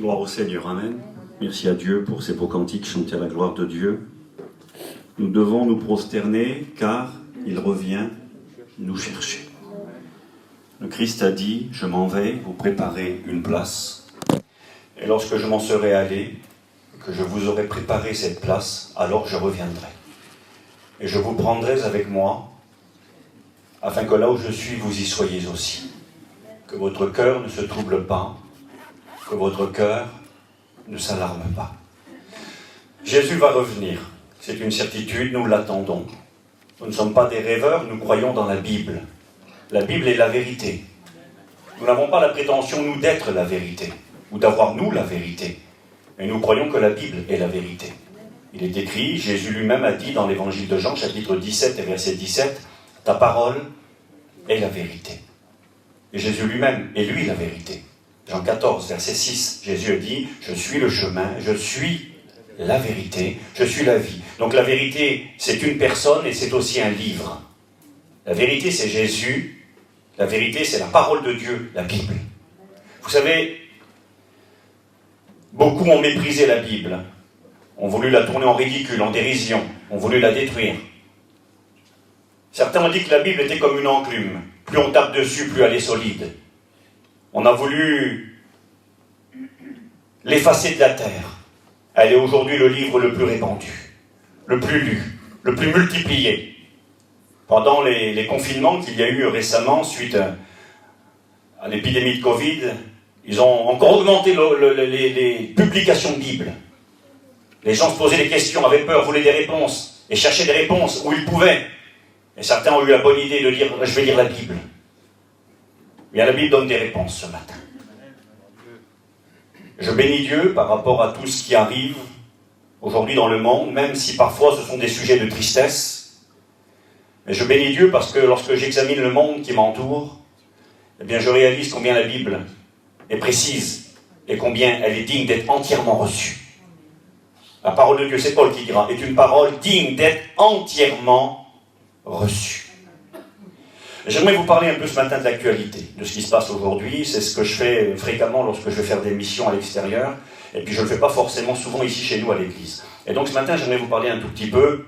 Gloire au Seigneur, Amen. Merci à Dieu pour ces beaux cantiques chantés à la gloire de Dieu. Nous devons nous prosterner car il revient nous chercher. Le Christ a dit, je m'en vais vous préparer une place. Et lorsque je m'en serai allé, que je vous aurai préparé cette place, alors je reviendrai. Et je vous prendrai avec moi, afin que là où je suis, vous y soyez aussi. Que votre cœur ne se trouble pas, que votre cœur ne s'alarme pas. Jésus va revenir, c'est une certitude, nous l'attendons. Nous ne sommes pas des rêveurs, nous croyons dans la Bible. La Bible est la vérité. Nous n'avons pas la prétention, nous, d'être la vérité, ou d'avoir, nous, la vérité. Mais nous croyons que la Bible est la vérité. Il est écrit, Jésus lui-même a dit dans l'évangile de Jean, chapitre 17 et verset 17, « Ta parole est la vérité. » Et Jésus lui-même est lui la vérité. Jean 14, verset 6, Jésus a dit, « Je suis le chemin, je suis la vérité, je suis la vie. » Donc la vérité, c'est une personne et c'est aussi un livre. La vérité, c'est Jésus. La vérité, c'est la parole de Dieu, la Bible. Vous savez, beaucoup ont méprisé la Bible, ont voulu la tourner en ridicule, en dérision, ont voulu la détruire. Certains ont dit que la Bible était comme une enclume. Plus on tape dessus, plus elle est solide. On a voulu l'effacer de la terre. Elle est aujourd'hui le livre le plus répandu, le plus lu, le plus multiplié. Pendant les confinements qu'il y a eu récemment, suite à l'épidémie de Covid, ils ont encore augmenté les publications de Bible. Les gens se posaient des questions, avaient peur, voulaient des réponses, et cherchaient des réponses où ils pouvaient. Et certains ont eu la bonne idée de dire, je vais lire la Bible. Bien, la Bible donne des réponses ce matin. Je bénis Dieu par rapport à tout ce qui arrive aujourd'hui dans le monde, même si parfois ce sont des sujets de tristesse. Mais je bénis Dieu parce que lorsque j'examine le monde qui m'entoure, eh bien je réalise combien la Bible est précise et combien elle est digne d'être entièrement reçue. La parole de Dieu, c'est Paul qui dira, est une parole digne d'être entièrement reçue. J'aimerais vous parler un peu ce matin de l'actualité, de ce qui se passe aujourd'hui. C'est ce que je fais fréquemment lorsque je vais faire des missions à l'extérieur. Et puis je ne le fais pas forcément souvent ici chez nous à l'église. Et donc ce matin, j'aimerais vous parler un tout petit peu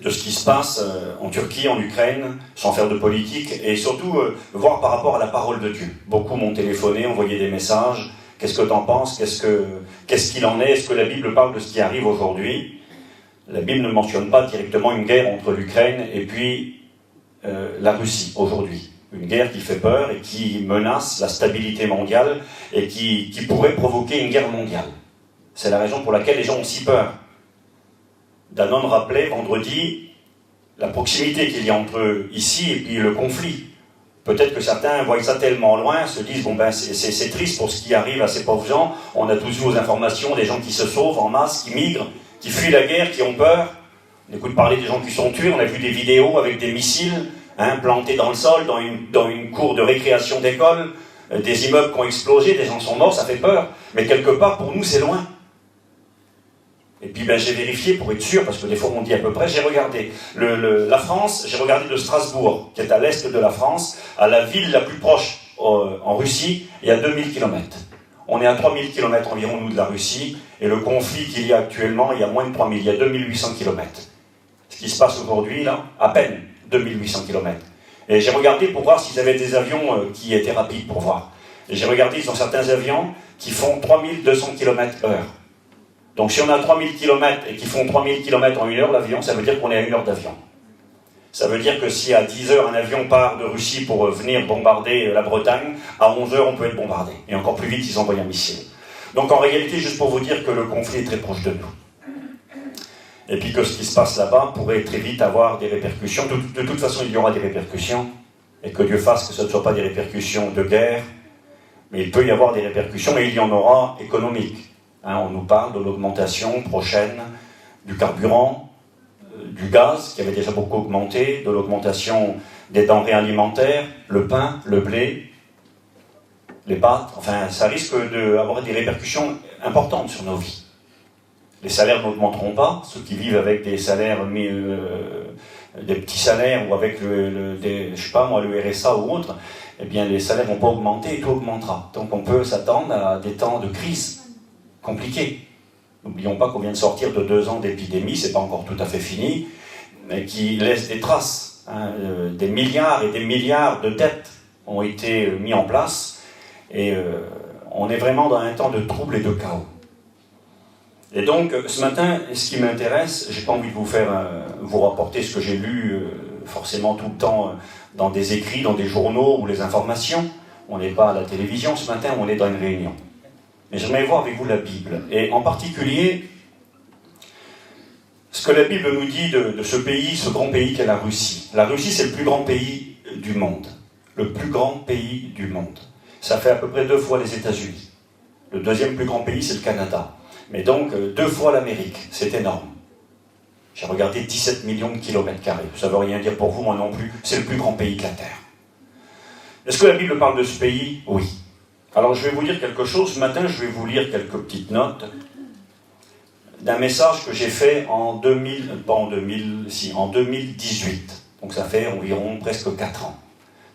de ce qui se passe en Turquie, en Ukraine, sans faire de politique, et surtout voir par rapport à la parole de Dieu. Beaucoup m'ont téléphoné, envoyé des messages. Qu'est-ce que tu en penses ? Qu'est-ce qu'il en est ? Est-ce que la Bible parle de ce qui arrive aujourd'hui ? La Bible ne mentionne pas directement une guerre entre l'Ukraine et puis la Russie aujourd'hui. Une guerre qui fait peur et qui menace la stabilité mondiale et qui pourrait provoquer une guerre mondiale. C'est la raison pour laquelle les gens ont si peur. Danone rappelait vendredi la proximité qu'il y a entre ici et puis le conflit. Peut-être que certains voient ça tellement loin, se disent bon ben c'est triste pour ce qui arrive à ces pauvres gens. On a tous vu aux informations des gens qui se sauvent en masse, qui migrent, qui fuient la guerre, qui ont peur. On écoute parler des gens qui sont tués, on a vu des vidéos avec des missiles plantés dans le sol, dans une cour de récréation d'école, des immeubles qui ont explosé, des gens sont morts, ça fait peur. Mais quelque part, pour nous, c'est loin. Et puis j'ai vérifié pour être sûr, parce que des fois on dit à peu près, j'ai regardé la France, j'ai regardé de Strasbourg, qui est à l'est de la France, à la ville la plus proche en Russie, et à 2000 km. On est à 3000 km environ, nous, de la Russie, et le conflit qu'il y a actuellement, il y a moins de 3000, il y a 2800 km. Ce qui se passe aujourd'hui, là, à peine 2800 km. Et j'ai regardé pour voir s'ils avaient des avions qui étaient rapides pour voir. Et j'ai regardé, ils ont certains avions qui font 3200 km/h. Donc si on a 3000 km et qui font 3000 km en une heure l'avion, ça veut dire qu'on est à une heure d'avion. Ça veut dire que si à 10 heures un avion part de Russie pour venir bombarder la Bretagne, à 11 heures on peut être bombardé. Et encore plus vite, ils envoient un missile. Donc en réalité, juste pour vous dire que le conflit est très proche de nous. Et puis que ce qui se passe là-bas pourrait très vite avoir des répercussions. De toute façon, il y aura des répercussions. Et que Dieu fasse que ce ne soit pas des répercussions de guerre. Mais il peut y avoir des répercussions, et il y en aura économiques. On nous parle de l'augmentation prochaine du carburant, du gaz, qui avait déjà beaucoup augmenté, de l'augmentation des denrées alimentaires, le pain, le blé, les pâtes. Enfin, ça risque d'avoir des répercussions importantes sur nos vies. Les salaires n'augmenteront pas. Ceux qui vivent avec des salaires des petits salaires ou avec je sais pas moi, le RSA ou autre, eh bien les salaires vont pas augmenter et tout augmentera. Donc on peut s'attendre à des temps de crise compliqués. N'oublions pas qu'on vient de sortir de 2 ans d'épidémie, c'est pas encore tout à fait fini, mais qui laisse des traces. Des milliards et des milliards de dettes ont été mis en place et on est vraiment dans un temps de trouble et de chaos. Et donc, ce matin, ce qui m'intéresse, j'ai pas envie de vous rapporter ce que j'ai lu forcément tout le temps dans des écrits, dans des journaux ou les informations. On n'est pas à la télévision ce matin, on est dans une réunion. Mais j'aimerais voir avec vous la Bible, et en particulier ce que la Bible nous dit de ce pays, ce grand pays qu'est la Russie. La Russie, c'est le plus grand pays du monde. Le plus grand pays du monde. Ça fait à peu près 2 fois les États-Unis. Le deuxième plus grand pays, c'est le Canada. Mais donc, 2 fois l'Amérique. C'est énorme. J'ai regardé 17 millions de kilomètres carrés. Ça ne veut rien dire pour vous, moi non plus. C'est le plus grand pays de la Terre. Est-ce que la Bible parle de ce pays? Oui. Alors, je vais vous dire quelque chose. Ce matin, je vais vous lire quelques petites notes d'un message que j'ai fait en 2018. Donc ça fait environ presque 4 ans.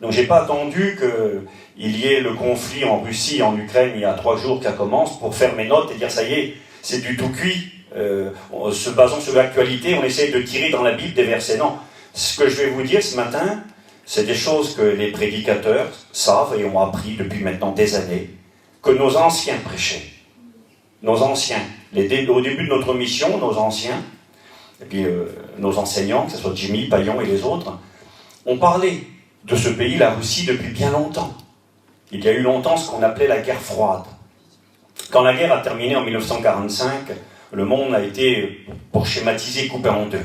Donc j'ai pas attendu qu'il y ait le conflit en Russie et en Ukraine il y a 3 jours qui commence pour faire mes notes et dire ça y est, c'est du tout cuit. Se basant sur l'actualité, on essaie de tirer dans la Bible des versets. Non. Ce que je vais vous dire ce matin, c'est des choses que les prédicateurs savent et ont appris depuis maintenant des années, que nos anciens prêchaient. Nos anciens. Au début de notre mission, nos anciens, et puis nos enseignants, que ce soit Jimmy, Paillon et les autres, ont parlé de ce pays, la Russie, depuis bien longtemps. Il y a eu longtemps ce qu'on appelait la guerre froide. Quand la guerre a terminé en 1945, le monde a été, pour schématiser, coupé en 2.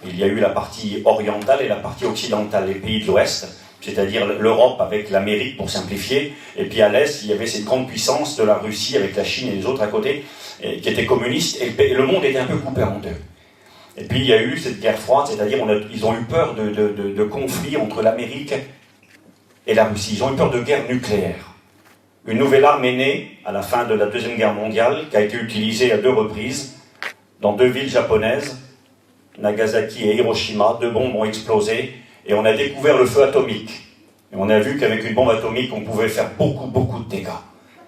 Il y a eu la partie orientale et la partie occidentale, les pays de l'Ouest, c'est-à-dire l'Europe avec l'Amérique pour simplifier, et puis à l'Est, il y avait cette grande puissance de la Russie avec la Chine et les autres à côté, qui étaient communistes, et le monde était un peu coupé en 2. Et puis il y a eu cette guerre froide, c'est-à-dire ils ont eu peur de conflits entre l'Amérique et la Russie, ils ont eu peur de guerre nucléaire. Une nouvelle arme est née à la fin de la Deuxième Guerre mondiale, qui a été utilisée à 2 reprises, dans 2 villes japonaises, Nagasaki et Hiroshima. 2 bombes ont explosé, et on a découvert le feu atomique. Et on a vu qu'avec une bombe atomique, on pouvait faire beaucoup de dégâts.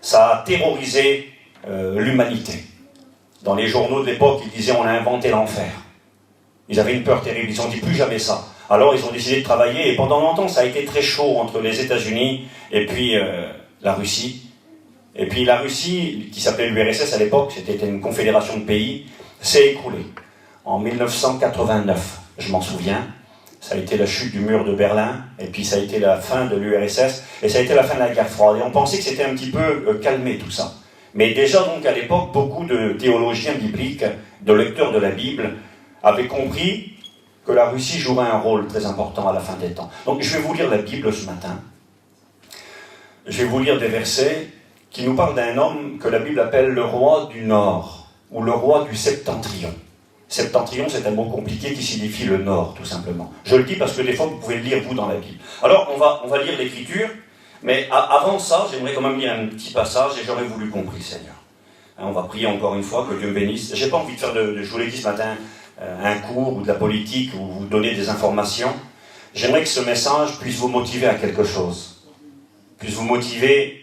Ça a terrorisé l'humanité. Dans les journaux de l'époque, ils disaient on a inventé l'enfer. Ils avaient une peur terrible, ils ont dit plus jamais ça. Alors ils ont décidé de travailler, et pendant longtemps ça a été très chaud entre les États-Unis et puis la Russie. Et puis la Russie, qui s'appelait l'URSS à l'époque, c'était une confédération de pays, s'est écroulée. En 1989, je m'en souviens, ça a été la chute du mur de Berlin, et puis ça a été la fin de l'URSS, et ça a été la fin de la guerre froide. Et on pensait que c'était un petit peu calmé tout ça. Mais déjà donc à l'époque, beaucoup de théologiens bibliques, de lecteurs de la Bible, avaient compris que la Russie jouerait un rôle très important à la fin des temps. Donc je vais vous lire la Bible ce matin. Je vais vous lire des versets qui nous parlent d'un homme que la Bible appelle le roi du Nord, ou le roi du Septentrion. Septentrion, c'est un mot compliqué qui signifie le Nord, tout simplement. Je le dis parce que des fois, vous pouvez le lire, vous, dans la Bible. Alors, on va lire l'Écriture, mais avant ça, j'aimerais quand même lire un petit passage, et j'aurais voulu qu'on prie, Seigneur. On va prier encore une fois, que Dieu bénisse. J'ai pas envie de faire, je vous l'ai dit ce matin, un cours ou de la politique, ou vous donner des informations. J'aimerais que ce message puisse vous motiver à quelque chose. Puisse vous motiver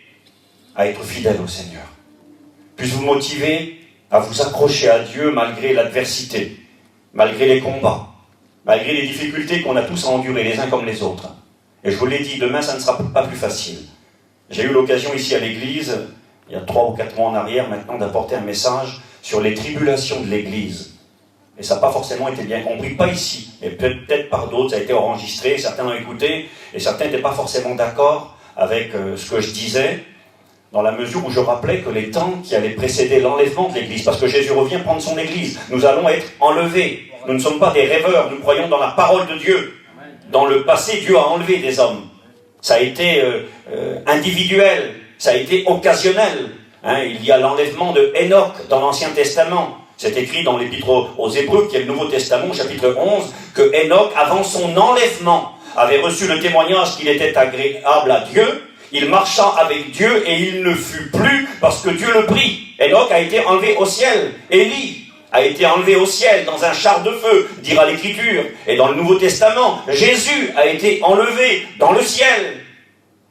à être fidèle au Seigneur. Puisse vous motiver à vous accrocher à Dieu malgré l'adversité, malgré les combats, malgré les difficultés qu'on a tous à endurer les uns comme les autres. Et je vous l'ai dit, demain ça ne sera pas plus facile. J'ai eu l'occasion ici à l'église, il y a 3 ou 4 mois en arrière maintenant, d'apporter un message sur les tribulations de l'église. Et ça n'a pas forcément été bien compris, pas ici, mais peut-être par d'autres, ça a été enregistré, certains l'ont écouté, et certains n'étaient pas forcément d'accord avec ce que je disais, dans la mesure où je rappelais que les temps qui allaient précéder l'enlèvement de l'Église, parce que Jésus revient prendre son Église, nous allons être enlevés. Nous ne sommes pas des rêveurs, nous croyons dans la parole de Dieu. Dans le passé, Dieu a enlevé des hommes. Ça a été individuel, ça a été occasionnel. Il y a l'enlèvement de Enoch dans l'Ancien Testament. C'est écrit dans l'Épître aux Hébreux, qui est le Nouveau Testament, chapitre 11, que Enoch, avant son enlèvement, avait reçu le témoignage qu'il était agréable à Dieu. Il marcha avec Dieu et il ne fut plus parce que Dieu le prit. Enoch a été enlevé au ciel. Élie, a été enlevé au ciel dans un char de feu, dira l'Écriture. Et dans le Nouveau Testament, Jésus a été enlevé dans le ciel.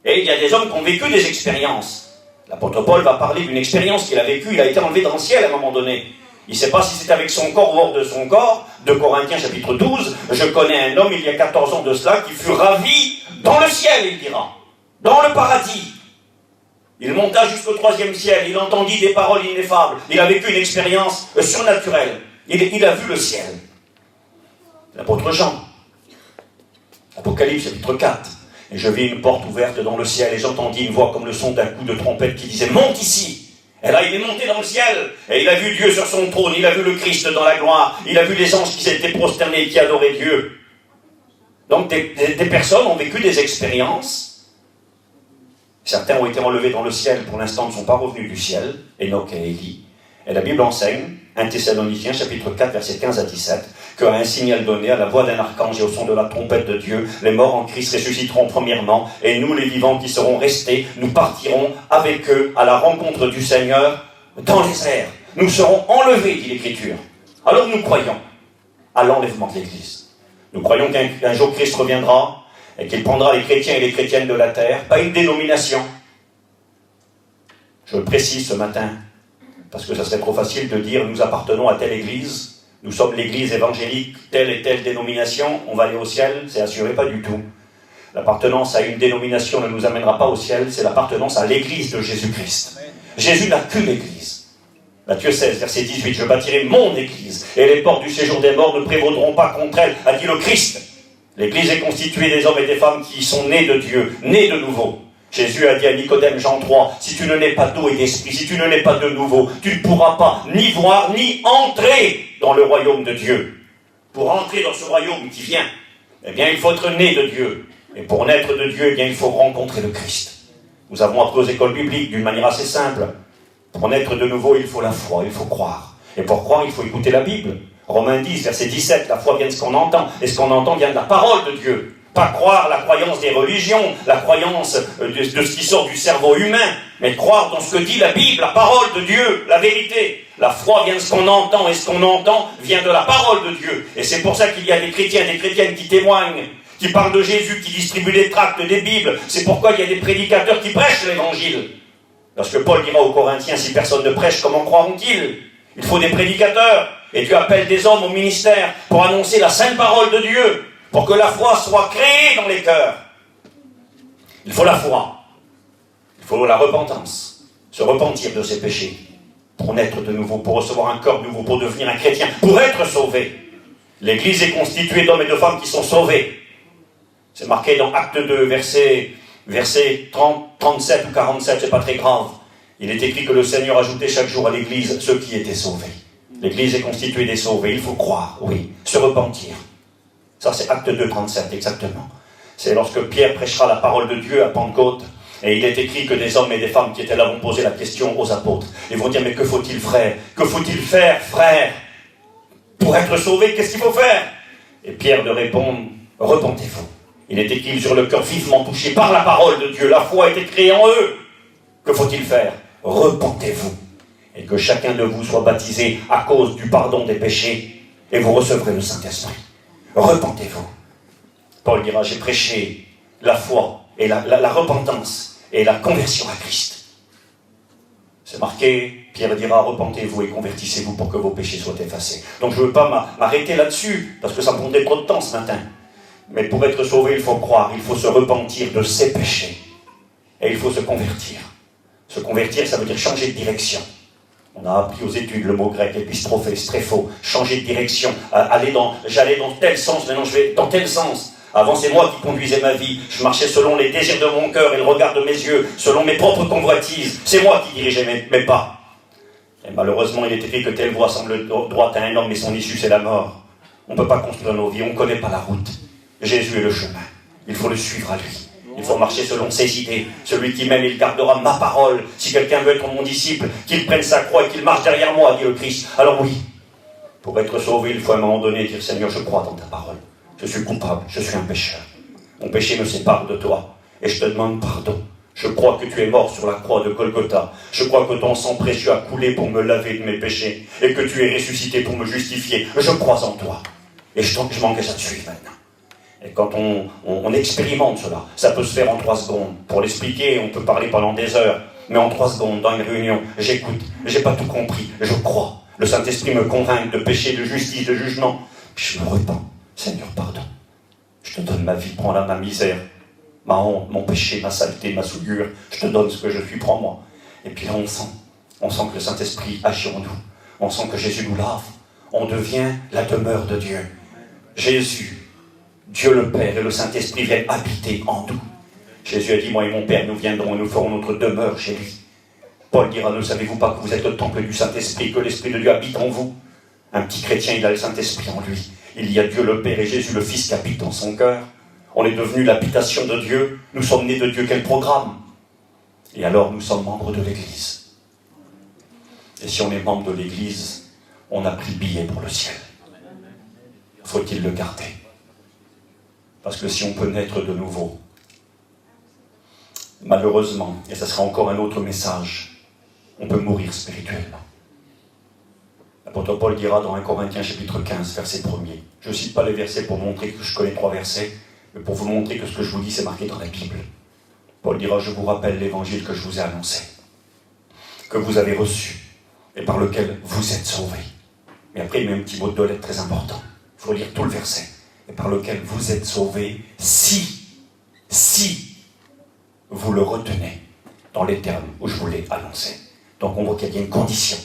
Et il y a des hommes qui ont vécu des expériences. L'apôtre Paul va parler d'une expérience qu'il a vécue. Il a été enlevé dans le ciel à un moment donné. Il ne sait pas si c'est avec son corps ou hors de son corps. De Corinthiens chapitre 12, je connais un homme il y a 14 ans de cela qui fut ravi dans le ciel, il dira, dans le paradis. Il monta jusqu'au 3e ciel, il entendit des paroles ineffables, il a vécu une expérience surnaturelle, il a vu le ciel. L'apôtre Jean, Apocalypse chapitre 4, et je vis une porte ouverte dans le ciel, et j'entendis une voix comme le son d'un coup de trompette qui disait « Monte ici !» Et là, il est monté dans le ciel, et il a vu Dieu sur son trône, il a vu le Christ dans la gloire, il a vu les anges qui s'étaient prosternés et qui adoraient Dieu. Donc des personnes ont vécu des expériences. Certains ont été enlevés dans le ciel, pour l'instant ne sont pas revenus du ciel, Enoch et Élie. Et la Bible enseigne, 1 Thessaloniciens chapitre 4, versets 15 à 17, qu'à un signal donné, à la voix d'un archange et au son de la trompette de Dieu, les morts en Christ ressusciteront premièrement, et nous, les vivants qui serons restés, nous partirons avec eux à la rencontre du Seigneur dans les airs. Nous serons enlevés, dit l'Écriture. Alors nous croyons à l'enlèvement de l'Église. Nous croyons qu'un jour Christ reviendra et qu'il prendra les chrétiens et les chrétiennes de la terre, pas une dénomination. Je le précise ce matin, parce que ça serait trop facile de dire nous appartenons à telle église, nous sommes l'église évangélique, telle et telle dénomination, on va aller au ciel, c'est assuré, pas du tout. L'appartenance à une dénomination ne nous amènera pas au ciel, c'est l'appartenance à l'église de Jésus-Christ. Jésus n'a qu'une église. Matthieu 16, verset 18, je bâtirai mon église, et les portes du séjour des morts ne prévaudront pas contre elle, a dit le Christ. L'église est constituée des hommes et des femmes qui sont nés de Dieu, nés de nouveau. Jésus a dit à Nicodème, Jean 3, si tu ne nais pas d'eau et d'esprit, si tu ne nais pas de nouveau, tu ne pourras pas ni voir ni entrer dans le royaume de Dieu. Pour entrer dans ce royaume qui vient, eh bien, il faut être né de Dieu. Et pour naître de Dieu, eh bien, il faut rencontrer le Christ. Nous avons appris aux écoles bibliques d'une manière assez simple. Pour naître de nouveau, il faut la foi, il faut croire. Et pour croire, il faut écouter la Bible. Romains 10, verset 17, la foi vient de ce qu'on entend. Et ce qu'on entend vient de la parole de Dieu. Pas croire la croyance des religions, la croyance de ce qui sort du cerveau humain, mais croire dans ce que dit la Bible, la parole de Dieu, la vérité. La foi vient de ce qu'on entend, et ce qu'on entend vient de la parole de Dieu. Et c'est pour ça qu'il y a des chrétiens et des chrétiennes qui témoignent, qui parlent de Jésus, qui distribuent des tracts, des Bibles. C'est pourquoi il y a des prédicateurs qui prêchent l'évangile. Parce que Paul dira aux Corinthiens, si personne ne prêche, comment croiront-ils? Il faut des prédicateurs. Et Dieu appelle des hommes au ministère pour annoncer la sainte parole de Dieu, pour que la foi soit créée dans les cœurs. Il faut la foi. Il faut la repentance. Se repentir de ses péchés. Pour naître de nouveau, pour recevoir un corps nouveau, pour devenir un chrétien, pour être sauvé. L'Église est constituée d'hommes et de femmes qui sont sauvés. C'est marqué dans Acte 2, verset 30, 37 ou 47, c'est pas très grave. Il est écrit que le Seigneur ajoutait chaque jour à l'Église ceux qui étaient sauvés. L'Église est constituée des sauvés, il faut croire, oui, se repentir. Ça c'est Acte 2, 37, exactement. C'est lorsque Pierre prêchera la parole de Dieu à Pentecôte, et il est écrit que des hommes et des femmes qui étaient là vont poser la question aux apôtres. Ils vont dire, mais que faut-il, frère? Que faut-il faire, frère? Pour être sauvé, qu'est-ce qu'il faut faire? Et Pierre de répondre, repentez-vous. Il est écrit sur le cœur vivement touché par la parole de Dieu. La foi a été créée en eux. Que faut-il faire? Repentez-vous. Et que chacun de vous soit baptisé à cause du pardon des péchés, et vous recevrez le Saint-Esprit. Repentez-vous. Paul dira, j'ai prêché la foi et la repentance et la conversion à Christ. C'est marqué, Pierre dira, repentez-vous et convertissez-vous pour que vos péchés soient effacés. Donc je ne veux pas m'arrêter là-dessus, parce que ça me prendrait trop de temps ce matin. Mais pour être sauvé, il faut croire, il faut se repentir de ses péchés. Et il faut se convertir. Se convertir, ça veut dire changer de direction. On a appris aux études le mot grec, épistrophé, strépho, changer de direction, j'allais dans tel sens, maintenant je vais dans tel sens. Avant, c'est moi qui conduisais ma vie. Je marchais selon les désirs de mon cœur et le regard de mes yeux, selon mes propres convoitises. C'est moi qui dirigeais mes pas. Et malheureusement, il est écrit que telle voie semble droite à un homme, mais son issue, c'est la mort. On ne peut pas construire nos vies, on ne connaît pas la route. Jésus est le chemin. Il faut le suivre à lui. Il faut marcher selon ses idées. Celui qui m'aime, il gardera ma parole. Si quelqu'un veut être mon disciple, qu'il prenne sa croix et qu'il marche derrière moi, dit le Christ. Alors oui, pour être sauvé, il faut à un moment donné dire, Seigneur, je crois dans ta parole. Je suis coupable, je suis un pécheur. Mon péché me sépare de toi. Et je te demande pardon. Je crois que tu es mort sur la croix de Golgotha. Je crois que ton sang précieux a coulé pour me laver de mes péchés et que tu es ressuscité pour me justifier. Je crois en toi. Et je m'engage à te suivre maintenant. Et quand on expérimente cela, ça peut se faire en 3 secondes. Pour l'expliquer, on peut parler pendant des heures. Mais en 3 secondes, dans une réunion, j'écoute. J'ai pas tout compris. Je crois. Le Saint-Esprit me convainc de péché, de justice, de jugement. Je me repens. Seigneur, pardon. Je te donne ma vie. Prends-la, ma misère, ma honte, mon péché, ma saleté, ma souillure. Je te donne ce que je suis. Prends-moi. Et puis là, on sent que le Saint-Esprit agit en nous. On sent que Jésus nous lave. On devient la demeure de Dieu. Jésus, Dieu le Père et le Saint-Esprit viennent habiter en nous. Jésus a dit, moi et mon Père, nous viendrons et nous ferons notre demeure chez lui. Paul dira, ne savez-vous pas que vous êtes le temple du Saint-Esprit, que l'Esprit de Dieu habite en vous? Un petit chrétien, il a le Saint-Esprit en lui. Il y a Dieu le Père et Jésus le Fils qui habite dans son cœur. On est devenu l'habitation de Dieu. Nous sommes nés de Dieu. Quel programme? Et alors, nous sommes membres de l'Église. Et si on est membre de l'Église, on a pris billet pour le ciel. Faut-il le garder? Parce que si on peut naître de nouveau, malheureusement, et ça sera encore un autre message, on peut mourir spirituellement. L'apôtre Paul dira dans 1 Corinthiens chapitre 15, verset 1er. Je ne cite pas les versets pour montrer que je connais 3 versets, mais pour vous montrer que ce que je vous dis, c'est marqué dans la Bible. Paul dira, je vous rappelle l'évangile que je vous ai annoncé, que vous avez reçu, et par lequel vous êtes sauvés. Mais après, il met un petit mot de lettre très important. Il faut lire tout le verset. Et par lequel vous êtes sauvés, si vous le retenez dans les termes où je vous l'ai annoncé. Donc on voit qu'il y a une condition,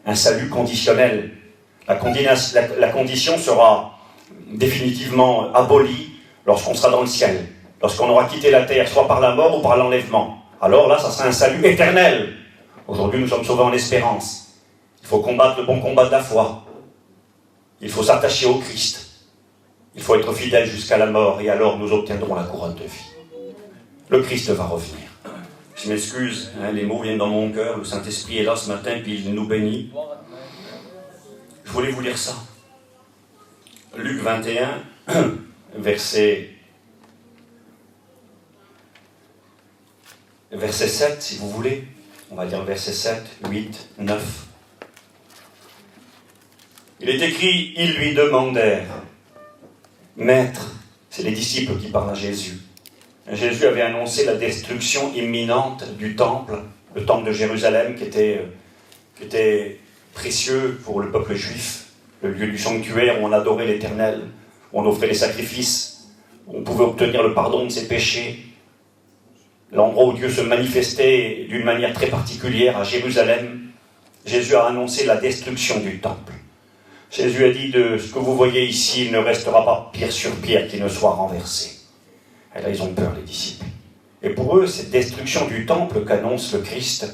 un salut conditionnel. La condition sera définitivement abolie lorsqu'on sera dans le ciel, lorsqu'on aura quitté la terre, soit par la mort ou par l'enlèvement. Alors là, ça sera un salut éternel. Aujourd'hui, nous sommes sauvés en espérance. Il faut combattre le bon combat de la foi. Il faut s'attacher au Christ. Il faut être fidèle jusqu'à la mort, et alors nous obtiendrons la couronne de vie. Le Christ va revenir. Je m'excuse, les mots viennent dans mon cœur, le Saint-Esprit est là ce matin, puis il nous bénit. Je voulais vous lire ça. Luc 21, verset 7, si vous voulez. On va dire verset 7, 8, 9. Il est écrit, ils lui demandèrent, Maître, c'est les disciples qui parlent à Jésus. Jésus avait annoncé la destruction imminente du temple, le temple de Jérusalem qui était précieux pour le peuple juif, le lieu du sanctuaire où on adorait l'Éternel, où on offrait les sacrifices, où on pouvait obtenir le pardon de ses péchés, l'endroit où Dieu se manifestait d'une manière très particulière à Jérusalem. Jésus a annoncé la destruction du temple. Jésus a dit, de ce que vous voyez ici, il ne restera pas pierre sur pierre qui ne soit renversé. Et là, ils ont peur, les disciples. Et pour eux, cette destruction du temple qu'annonce le Christ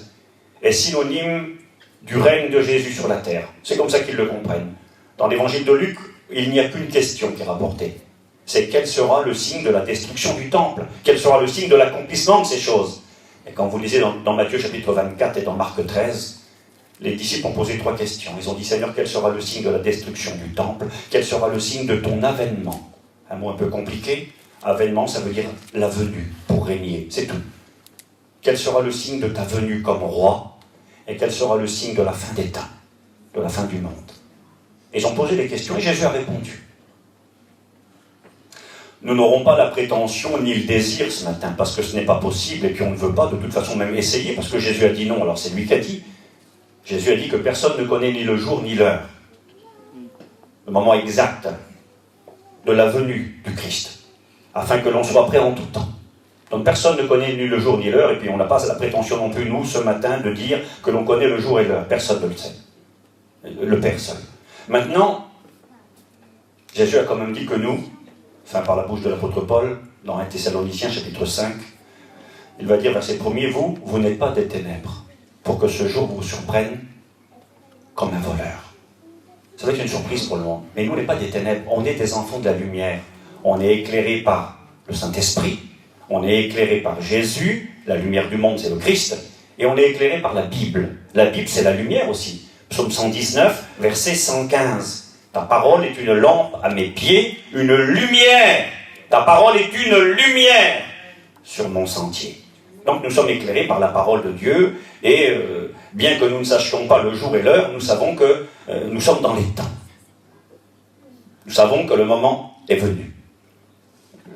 est synonyme du règne de Jésus sur la terre. C'est comme ça qu'ils le comprennent. Dans l'évangile de Luc, il n'y a qu'une question qui est rapportée. C'est quel sera le signe de la destruction du temple? Quel sera le signe de l'accomplissement de ces choses? Et quand vous lisez dans Matthieu chapitre 24 et dans Marc 13, les disciples ont posé 3 questions. Ils ont dit, Seigneur, quel sera le signe de la destruction du temple? Quel sera le signe de ton avènement? Un mot un peu compliqué. Avènement, ça veut dire la venue, pour régner, c'est tout. Quel sera le signe de ta venue comme roi? Et quel sera le signe de la fin des temps, de la fin du monde? Et ils ont posé des questions et Jésus a répondu. Nous n'aurons pas la prétention ni le désir ce matin, parce que ce n'est pas possible, et puis on ne veut pas de toute façon même essayer, parce que Jésus a dit non, alors c'est lui qui a dit. Jésus a dit que personne ne connaît ni le jour ni l'heure, le moment exact de la venue du Christ, afin que l'on soit prêt en tout temps. Donc personne ne connaît ni le jour ni l'heure, et puis on n'a pas la prétention non plus, nous, ce matin, de dire que l'on connaît le jour et l'heure. Personne ne le sait. Le Père seul. Maintenant, Jésus a quand même dit que nous, enfin par la bouche de l'apôtre Paul, dans 1 Thessaloniciens chapitre 5, il va dire, verset 1er, vous n'êtes pas des ténèbres, pour que ce jour vous surprenne comme un voleur. Ça va être une surprise pour le monde. Mais nous, on n'est pas des ténèbres, on est des enfants de la lumière. On est éclairés par le Saint-Esprit, on est éclairés par Jésus, la lumière du monde, c'est le Christ, et on est éclairés par la Bible. La Bible, c'est la lumière aussi. Psaume 119, verset 115. Ta parole est une lampe à mes pieds, une lumière. Ta parole est une lumière sur mon sentier. Donc nous sommes éclairés par la parole de Dieu, et bien que nous ne sachions pas le jour et l'heure, nous savons que nous sommes dans les temps. Nous savons que le moment est venu.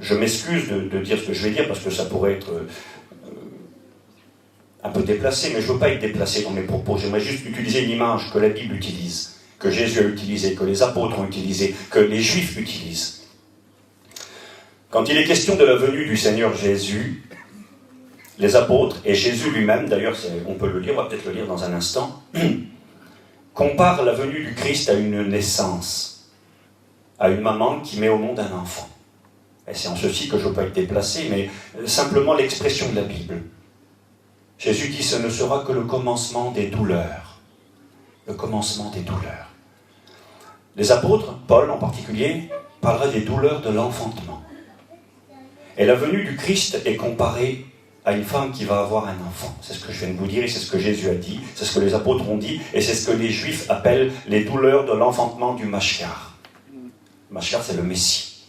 Je m'excuse de dire ce que je vais dire, parce que ça pourrait être un peu déplacé, mais je ne veux pas être déplacé dans mes propos. J'aimerais juste utiliser une image que la Bible utilise, que Jésus a utilisée, que les apôtres ont utilisée, que les Juifs utilisent. Quand il est question de la venue du Seigneur Jésus, les apôtres, et Jésus lui-même, d'ailleurs on peut le lire, on va peut-être le lire dans un instant, comparent la venue du Christ à une naissance, à une maman qui met au monde un enfant. Et c'est en ceci que je ne veux pas être déplacé, mais simplement l'expression de la Bible. Jésus dit, ce ne sera que le commencement des douleurs. Le commencement des douleurs. Les apôtres, Paul en particulier, parlera des douleurs de l'enfantement. Et la venue du Christ est comparée à une femme qui va avoir un enfant. C'est ce que je viens de vous dire, et c'est ce que Jésus a dit, c'est ce que les apôtres ont dit, et c'est ce que les Juifs appellent les douleurs de l'enfantement du Mashiach. Mashiach, c'est le Messie.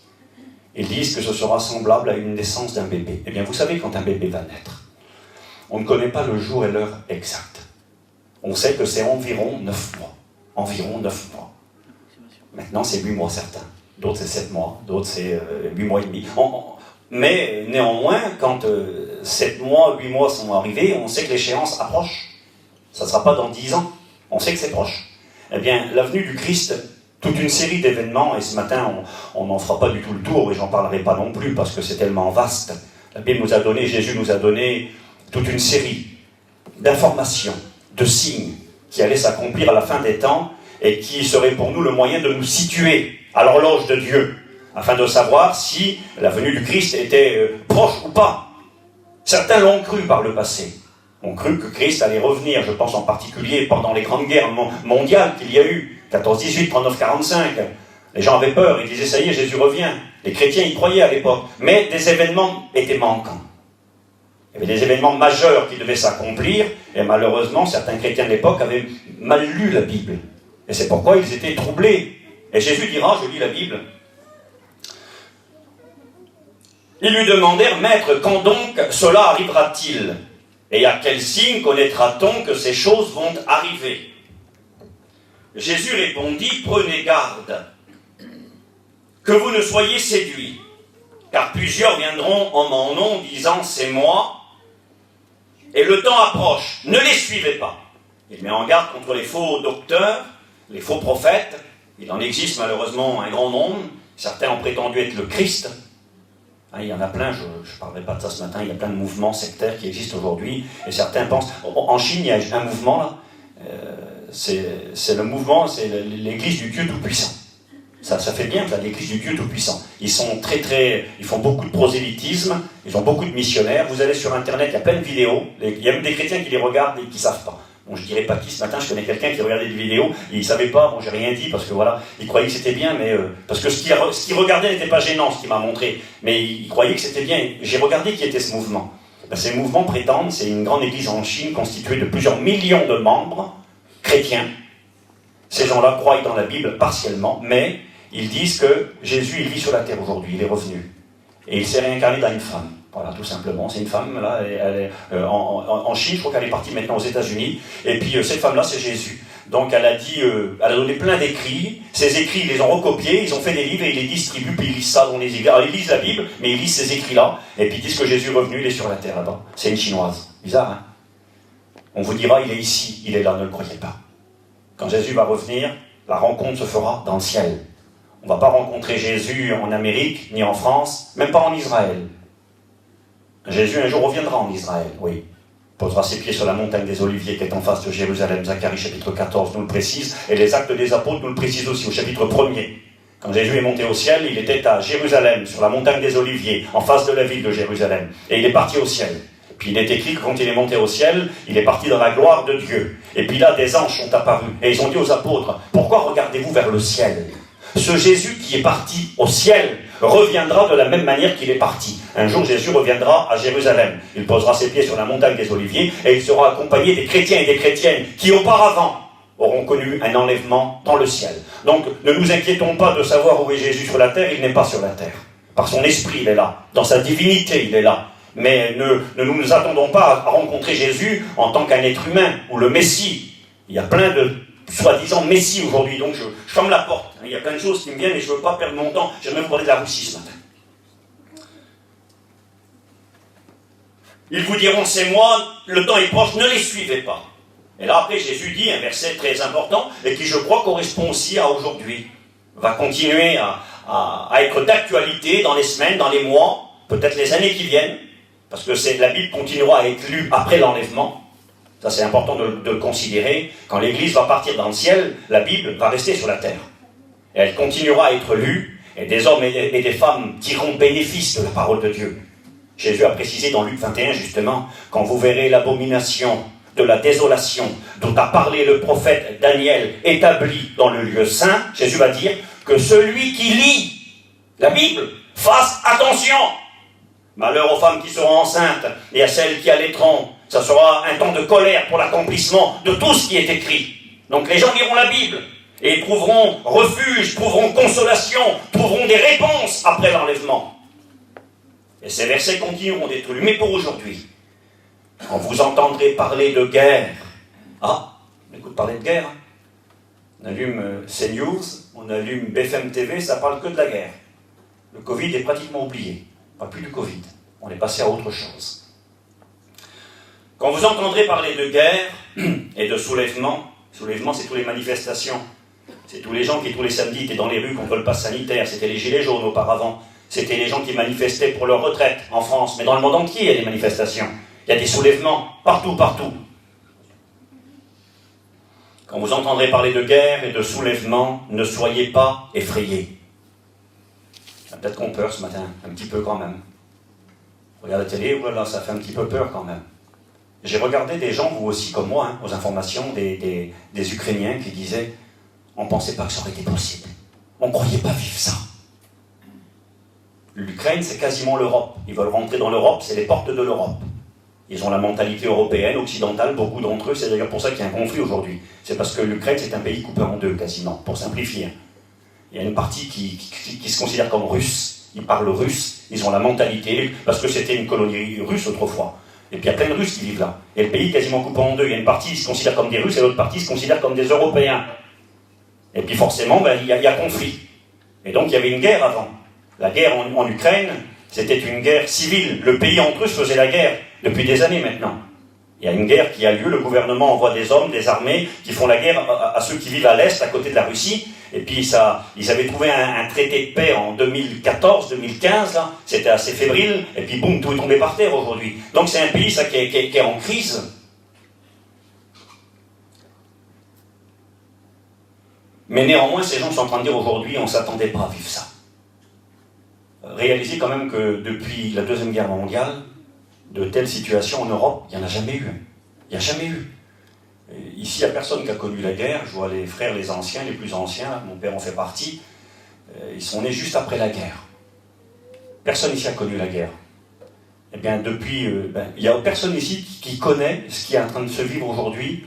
Ils disent que ce sera semblable à une naissance d'un bébé. Eh bien, vous savez quand un bébé va naître, on ne connaît pas le jour et l'heure exacte. On sait que c'est environ 9 mois. Environ 9 mois. Maintenant, c'est 8 mois certains. D'autres, c'est 7 mois. D'autres, c'est 8 mois et demi. Mais néanmoins, quand 7 mois, 8 mois sont arrivés, on sait que l'échéance approche. Ça ne sera pas dans 10 ans. On sait que c'est proche. Eh bien, la venue du Christ, toute une série d'événements, et ce matin, on n'en fera pas du tout le tour, et j'en parlerai pas non plus, parce que c'est tellement vaste. La Bible nous a donné, Jésus nous a donné toute une série d'informations, de signes, qui allaient s'accomplir à la fin des temps, et qui seraient pour nous le moyen de nous situer à l'horloge de Dieu, afin de savoir si la venue du Christ était proche ou pas. Certains l'ont cru par le passé. On cru que Christ allait revenir, je pense en particulier pendant les grandes guerres mondiales qu'il y a eu, 14-18, 39-45. Les gens avaient peur, ils disaient, ça y est, Jésus revient. Les chrétiens y croyaient à l'époque. Mais des événements étaient manquants. Il y avait des événements majeurs qui devaient s'accomplir, et malheureusement, certains chrétiens de l'époque avaient mal lu la Bible. Et c'est pourquoi ils étaient troublés. Et Jésus dira, je lis la Bible, ils lui demandèrent, Maître, quand donc cela arrivera-t-il? Et à quel signe connaîtra-t-on que ces choses vont arriver? Jésus répondit, prenez garde, que vous ne soyez séduits, car plusieurs viendront en mon nom, disant, c'est moi, et le temps approche, ne les suivez pas. Il met en garde contre les faux docteurs, les faux prophètes. Il en existe malheureusement un grand nombre. Certains ont prétendu être le Christ. Il y en a plein, je ne parlerai pas de ça ce matin, il y a plein de mouvements sectaires qui existent aujourd'hui, et certains pensent... En Chine, il y a un mouvement là, c'est le mouvement, c'est l'église du Dieu Tout-Puissant. Ça fait bien, ça, l'église du Dieu Tout-Puissant. Ils sont ils font beaucoup de prosélytisme, ils ont beaucoup de missionnaires. Vous allez sur Internet, il y a plein de vidéos, il y a même des chrétiens qui les regardent et qui ne savent pas. Bon, je dirais pas qui ce matin, je connais quelqu'un qui regardait des vidéos, et il savait pas, bon, j'ai rien dit, parce que voilà, il croyait que c'était bien, mais, parce que ce qu'il regardait n'était pas gênant, ce qu'il m'a montré, mais il croyait que c'était bien. J'ai regardé qui était ce mouvement. Ces mouvements prétendent, c'est une grande église en Chine, constituée de plusieurs millions de membres, chrétiens. Ces gens-là croient dans la Bible partiellement, mais ils disent que Jésus, il vit sur la terre aujourd'hui, il est revenu. Et il s'est réincarné dans une femme. Voilà, tout simplement. C'est une femme, là, elle est en Chine, je crois qu'elle est partie maintenant aux États-Unis. Et puis, cette femme-là, c'est Jésus. Donc, elle a dit, elle a donné plein d'écrits. Ces écrits, ils les ont recopiés, ils ont fait des livres et ils les distribuent, puis ils lisent ça dans les églises. Alors, ils lisent la Bible, mais ils lisent ces écrits-là, et puis ils disent que Jésus est revenu, il est sur la terre, là-bas. C'est une Chinoise. Bizarre, hein? On vous dira, il est ici, il est là, ne le croyez pas. Quand Jésus va revenir, la rencontre se fera dans le ciel. On ne va pas rencontrer Jésus en Amérique, ni en France, même pas en Israël. Jésus un jour reviendra en Israël, oui. Posera ses pieds sur la montagne des Oliviers qui est en face de Jérusalem. Zacharie chapitre 14 nous le précise, et les Actes des Apôtres nous le précisent aussi au chapitre 1er. Quand Jésus est monté au ciel, il était à Jérusalem, sur la montagne des Oliviers, en face de la ville de Jérusalem. Et il est parti au ciel. Puis il est écrit que quand il est monté au ciel, il est parti dans la gloire de Dieu. Et puis là, des anges sont apparus. Et ils ont dit aux apôtres, pourquoi regardez-vous vers le ciel? Ce Jésus qui est parti au ciel reviendra de la même manière qu'il est parti. Un jour, Jésus reviendra à Jérusalem. Il posera ses pieds sur la montagne des Oliviers et il sera accompagné des chrétiens et des chrétiennes qui, auparavant, auront connu un enlèvement dans le ciel. Donc, ne nous inquiétons pas de savoir où est Jésus sur la terre. Il n'est pas sur la terre. Par son esprit, il est là. Dans sa divinité, il est là. Mais ne nous attendons pas à rencontrer Jésus en tant qu'un être humain, ou le Messie. Il y a plein de soi-disant Messie aujourd'hui, donc je ferme la porte. Il y a plein de choses qui me viennent et je ne veux pas perdre mon temps. J'aimerais vous parler de la Russie ce matin. Ils vous diront, c'est moi, le temps est proche, ne les suivez pas. Et là après Jésus dit un verset très important, et qui je crois correspond aussi à aujourd'hui. Va continuer à être d'actualité dans les semaines, dans les mois, peut-être les années qui viennent, parce que la Bible continuera à être lue après l'enlèvement. Ça c'est important de le considérer. Quand l'Église va partir dans le ciel, la Bible va rester sur la terre. Et elle continuera à être lue, et des hommes et des femmes tireront bénéfice de la parole de Dieu. Jésus a précisé dans Luc 21 justement, quand vous verrez l'abomination de la désolation dont a parlé le prophète Daniel établi dans le lieu saint, Jésus va dire que celui qui lit la Bible fasse attention. Malheur aux femmes qui seront enceintes et à celles qui allaiteront. Ça sera un temps de colère pour l'accomplissement de tout ce qui est écrit. Donc les gens liront la Bible et trouveront refuge, trouveront consolation, trouveront des réponses après l'enlèvement. Et ces versets continueront d'être lus. Mais pour aujourd'hui, quand vous entendrez parler de guerre, on écoute parler de guerre, hein. On allume CNews, on allume BFM TV, ça parle que de la guerre. Le Covid est pratiquement oublié. Pas plus du Covid. On est passé à autre chose. Quand vous entendrez parler de guerre et de soulèvement, soulèvement c'est toutes les manifestations. C'est tous les gens qui tous les samedis étaient dans les rues contre le pass sanitaire. C'était les gilets jaunes auparavant. C'était les gens qui manifestaient pour leur retraite en France. Mais dans le monde entier, il y a des manifestations. Il y a des soulèvements, partout. Quand vous entendrez parler de guerre et de soulèvement, ne soyez pas effrayés. Peut-être qu'on peur ce matin, un petit peu quand même. Regarde la télé, voilà, ça fait un petit peu peur quand même. J'ai regardé des gens, vous aussi comme moi, aux informations, des Ukrainiens qui disaient « On ne pensait pas que ça aurait été possible. On ne croyait pas vivre ça. » L'Ukraine, c'est quasiment l'Europe. Ils veulent rentrer dans l'Europe, c'est les portes de l'Europe. Ils ont la mentalité européenne, occidentale, beaucoup d'entre eux. C'est d'ailleurs pour ça qu'il y a un conflit aujourd'hui. C'est parce que l'Ukraine, c'est un pays coupé en deux, quasiment, pour simplifier. Il y a une partie qui se considère comme russe. Ils parlent russe, ils ont la mentalité, parce que c'était une colonie russe autrefois. Et puis il y a plein de Russes qui vivent là. Et le pays est quasiment coupé en deux. Il y a une partie qui se considère comme des Russes et l'autre partie se considère comme des Européens. Et puis forcément, il y a conflit. Et donc il y avait une guerre avant. La guerre en Ukraine, c'était une guerre civile. Le pays entre eux se faisait la guerre depuis des années maintenant. Il y a une guerre qui a lieu, le gouvernement envoie des hommes, des armées, qui font la guerre à ceux qui vivent à l'est, à côté de la Russie. Et puis ils avaient trouvé un traité de paix en 2014-2015, là. C'était assez fébrile, et puis boum, tout est tombé par terre aujourd'hui. Donc c'est un pays qui est en crise. Mais néanmoins, ces gens sont en train de dire aujourd'hui, on ne s'attendait pas à vivre ça. Réalisez quand même que depuis la Deuxième Guerre mondiale, de telles situations en Europe, il n'y en a jamais eu. Il n'y a jamais eu. Ici, il n'y a personne qui a connu la guerre. Je vois les frères, les anciens, les plus anciens, mon père en fait partie. Ils sont nés juste après la guerre. Personne ici a connu la guerre. Eh bien, depuis... il n'y a personne ici qui connaît ce qui est en train de se vivre aujourd'hui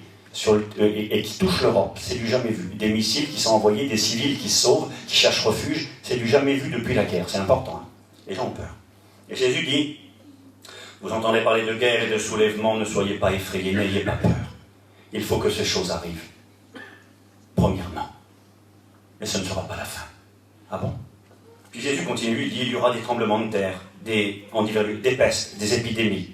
et qui touche l'Europe. C'est du jamais vu. Des missiles qui sont envoyés, des civils qui se sauvent, qui cherchent refuge. C'est du jamais vu depuis la guerre. C'est important. Hein. Les gens ont peur. Et Jésus dit... Vous entendez parler de guerre et de soulèvement, ne soyez pas effrayés, n'ayez pas peur. Il faut que ces choses arrivent. Premièrement. Mais ce ne sera pas la fin. Ah bon? Puis Jésus continue, il dit, il y aura des tremblements de terre, des pestes, des épidémies.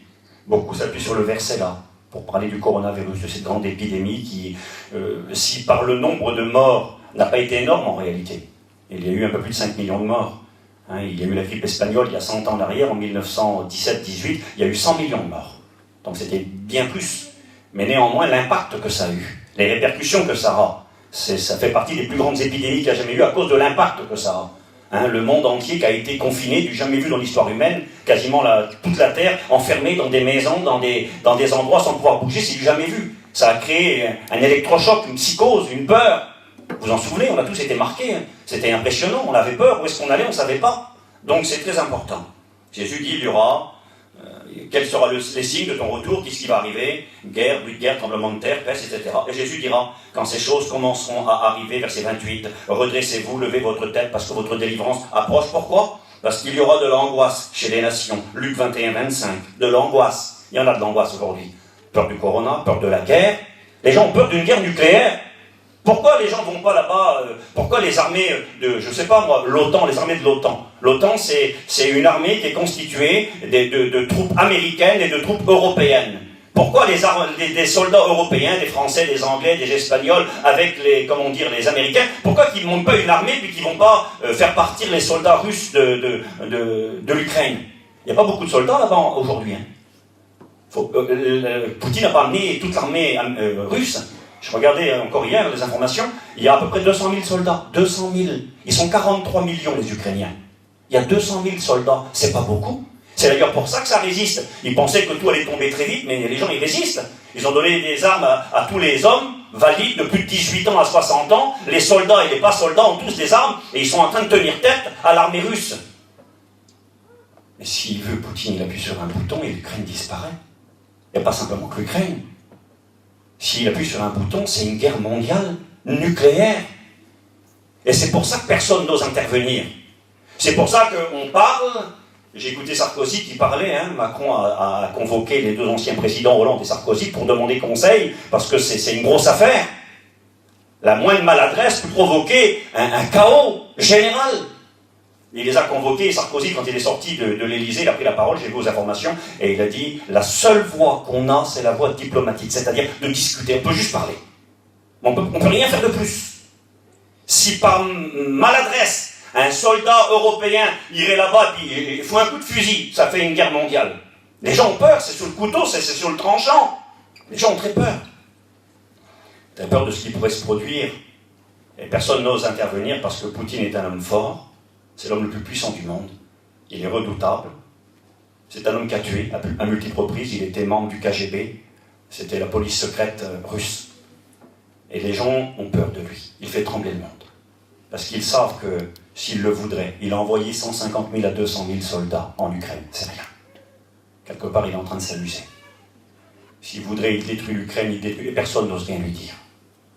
Beaucoup s'appuient sur le verset là, pour parler du coronavirus, de cette grande épidémie qui, si par le nombre de morts, n'a pas été énorme en réalité. Il y a eu un peu plus de 5 millions de morts. Il y a eu la grippe espagnole il y a 100 ans en arrière, en 1917-18, il y a eu 100 millions de morts. Donc c'était bien plus. Mais néanmoins, l'impact que ça a eu, les répercussions que ça a, ça fait partie des plus grandes épidémies qu'il y a jamais eu à cause de l'impact que ça a. Le monde entier qui a été confiné, du jamais vu dans l'histoire humaine, quasiment toute la Terre enfermée dans des maisons, dans des endroits sans pouvoir bouger, c'est du jamais vu. Ça a créé un électrochoc, une psychose, une peur. Vous en souvenez, on a tous été marqués. C'était impressionnant, on avait peur, où est-ce qu'on allait, on ne savait pas. Donc c'est très important. Jésus dit, il y aura, quels seront les signes de ton retour, qu'est-ce qui va arriver, guerre, bruit de guerre, tremblement de terre, peste, etc. Et Jésus dira, quand ces choses commenceront à arriver, verset 28, redressez-vous, levez votre tête, parce que votre délivrance approche. Pourquoi? Parce qu'il y aura de l'angoisse chez les nations. Luc 21, 25. De l'angoisse. Il y en a de l'angoisse aujourd'hui. Peur du corona, peur de la guerre. Les gens ont peur d'une guerre nucléaire. Pourquoi les gens ne vont pas là-bas? Pourquoi les armées de, je sais pas moi, l'OTAN, les armées de l'OTAN? L'OTAN, c'est une armée qui est constituée de troupes américaines et de troupes européennes. Pourquoi des soldats européens, des Français, des Anglais, des Espagnols, avec les Américains, pourquoi qu'ils ne montent pas une armée puis qu'ils ne vont pas faire partir les soldats russes de l'Ukraine? Il n'y a pas beaucoup de soldats là-bas aujourd'hui. Hein. Poutine n'a pas amené toute l'armée russe. Je regardais encore hier les informations, il y a à peu près 200 000 soldats. 200 000. Ils sont 43 millions les Ukrainiens. Il y a 200 000 soldats. C'est pas beaucoup. C'est d'ailleurs pour ça que ça résiste. Ils pensaient que tout allait tomber très vite, mais les gens ils résistent. Ils ont donné des armes à tous les hommes valides de plus de 18 ans à 60 ans. Les soldats et les pas soldats ont tous des armes et ils sont en train de tenir tête à l'armée russe. Mais s'il veut, Poutine, il appuie sur un bouton et l'Ukraine disparaît. Il n'y a pas simplement que l'Ukraine. S'il appuie sur un bouton, c'est une guerre mondiale nucléaire. Et c'est pour ça que personne n'ose intervenir. C'est pour ça qu'on parle. J'ai écouté Sarkozy qui parlait, hein, Macron a convoqué les deux anciens présidents, Hollande et Sarkozy, pour demander conseil, parce que c'est une grosse affaire. La moindre maladresse peut provoquer un chaos général. Il les a convoqués, Sarkozy, quand il est sorti de l'Élysée, il a pris la parole, j'ai vu aux informations, et il a dit, la seule voie qu'on a, c'est la voie diplomatique, c'est-à-dire de discuter, on peut juste parler. On peut rien faire de plus. Si par maladresse, un soldat européen irait là-bas et il faut un coup de fusil, ça fait une guerre mondiale. Les gens ont peur, c'est sur le couteau, c'est sur le tranchant. Les gens ont très peur. Très peur de ce qui pourrait se produire. Et personne n'ose intervenir parce que Poutine est un homme fort. C'est l'homme le plus puissant du monde. Il est redoutable. C'est un homme qui a tué à multiples reprises. Il était membre du KGB. C'était la police secrète russe. Et les gens ont peur de lui. Il fait trembler le monde. Parce qu'ils savent que s'il le voudrait, il a envoyé 150 000 à 200 000 soldats en Ukraine. C'est rien. Quelque part, il est en train de s'amuser. S'il voudrait, il détruit l'Ukraine, il détruit... Personne n'ose rien lui dire.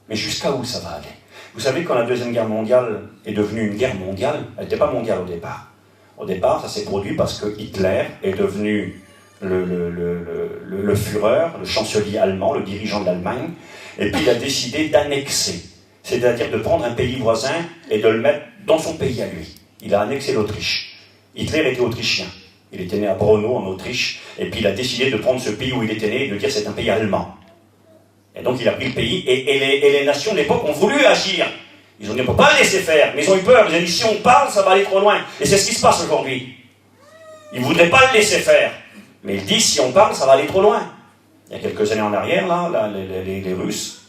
Mais jusqu'à où ça va aller? Vous savez, quand la Deuxième Guerre mondiale est devenue une guerre mondiale, elle n'était pas mondiale au départ. Au départ, ça s'est produit parce que Hitler est devenu le Führer, le chancelier allemand, le dirigeant de l'Allemagne, et puis il a décidé d'annexer. C'est-à-dire de prendre un pays voisin et de le mettre dans son pays à lui. Il a annexé l'Autriche. Hitler était autrichien. Il était né à Braunau, en Autriche, et puis il a décidé de prendre ce pays où il était né et de dire c'est un pays allemand. Et donc il a pris le pays, et les nations de l'époque ont voulu agir. Ils ont dit on ne peut pas le laisser faire, mais ils ont eu peur. Ils ont dit si on parle, ça va aller trop loin. Et c'est ce qui se passe aujourd'hui. Ils ne voudraient pas le laisser faire. Mais ils disent si on parle, ça va aller trop loin. Il y a quelques années en arrière, là les Russes,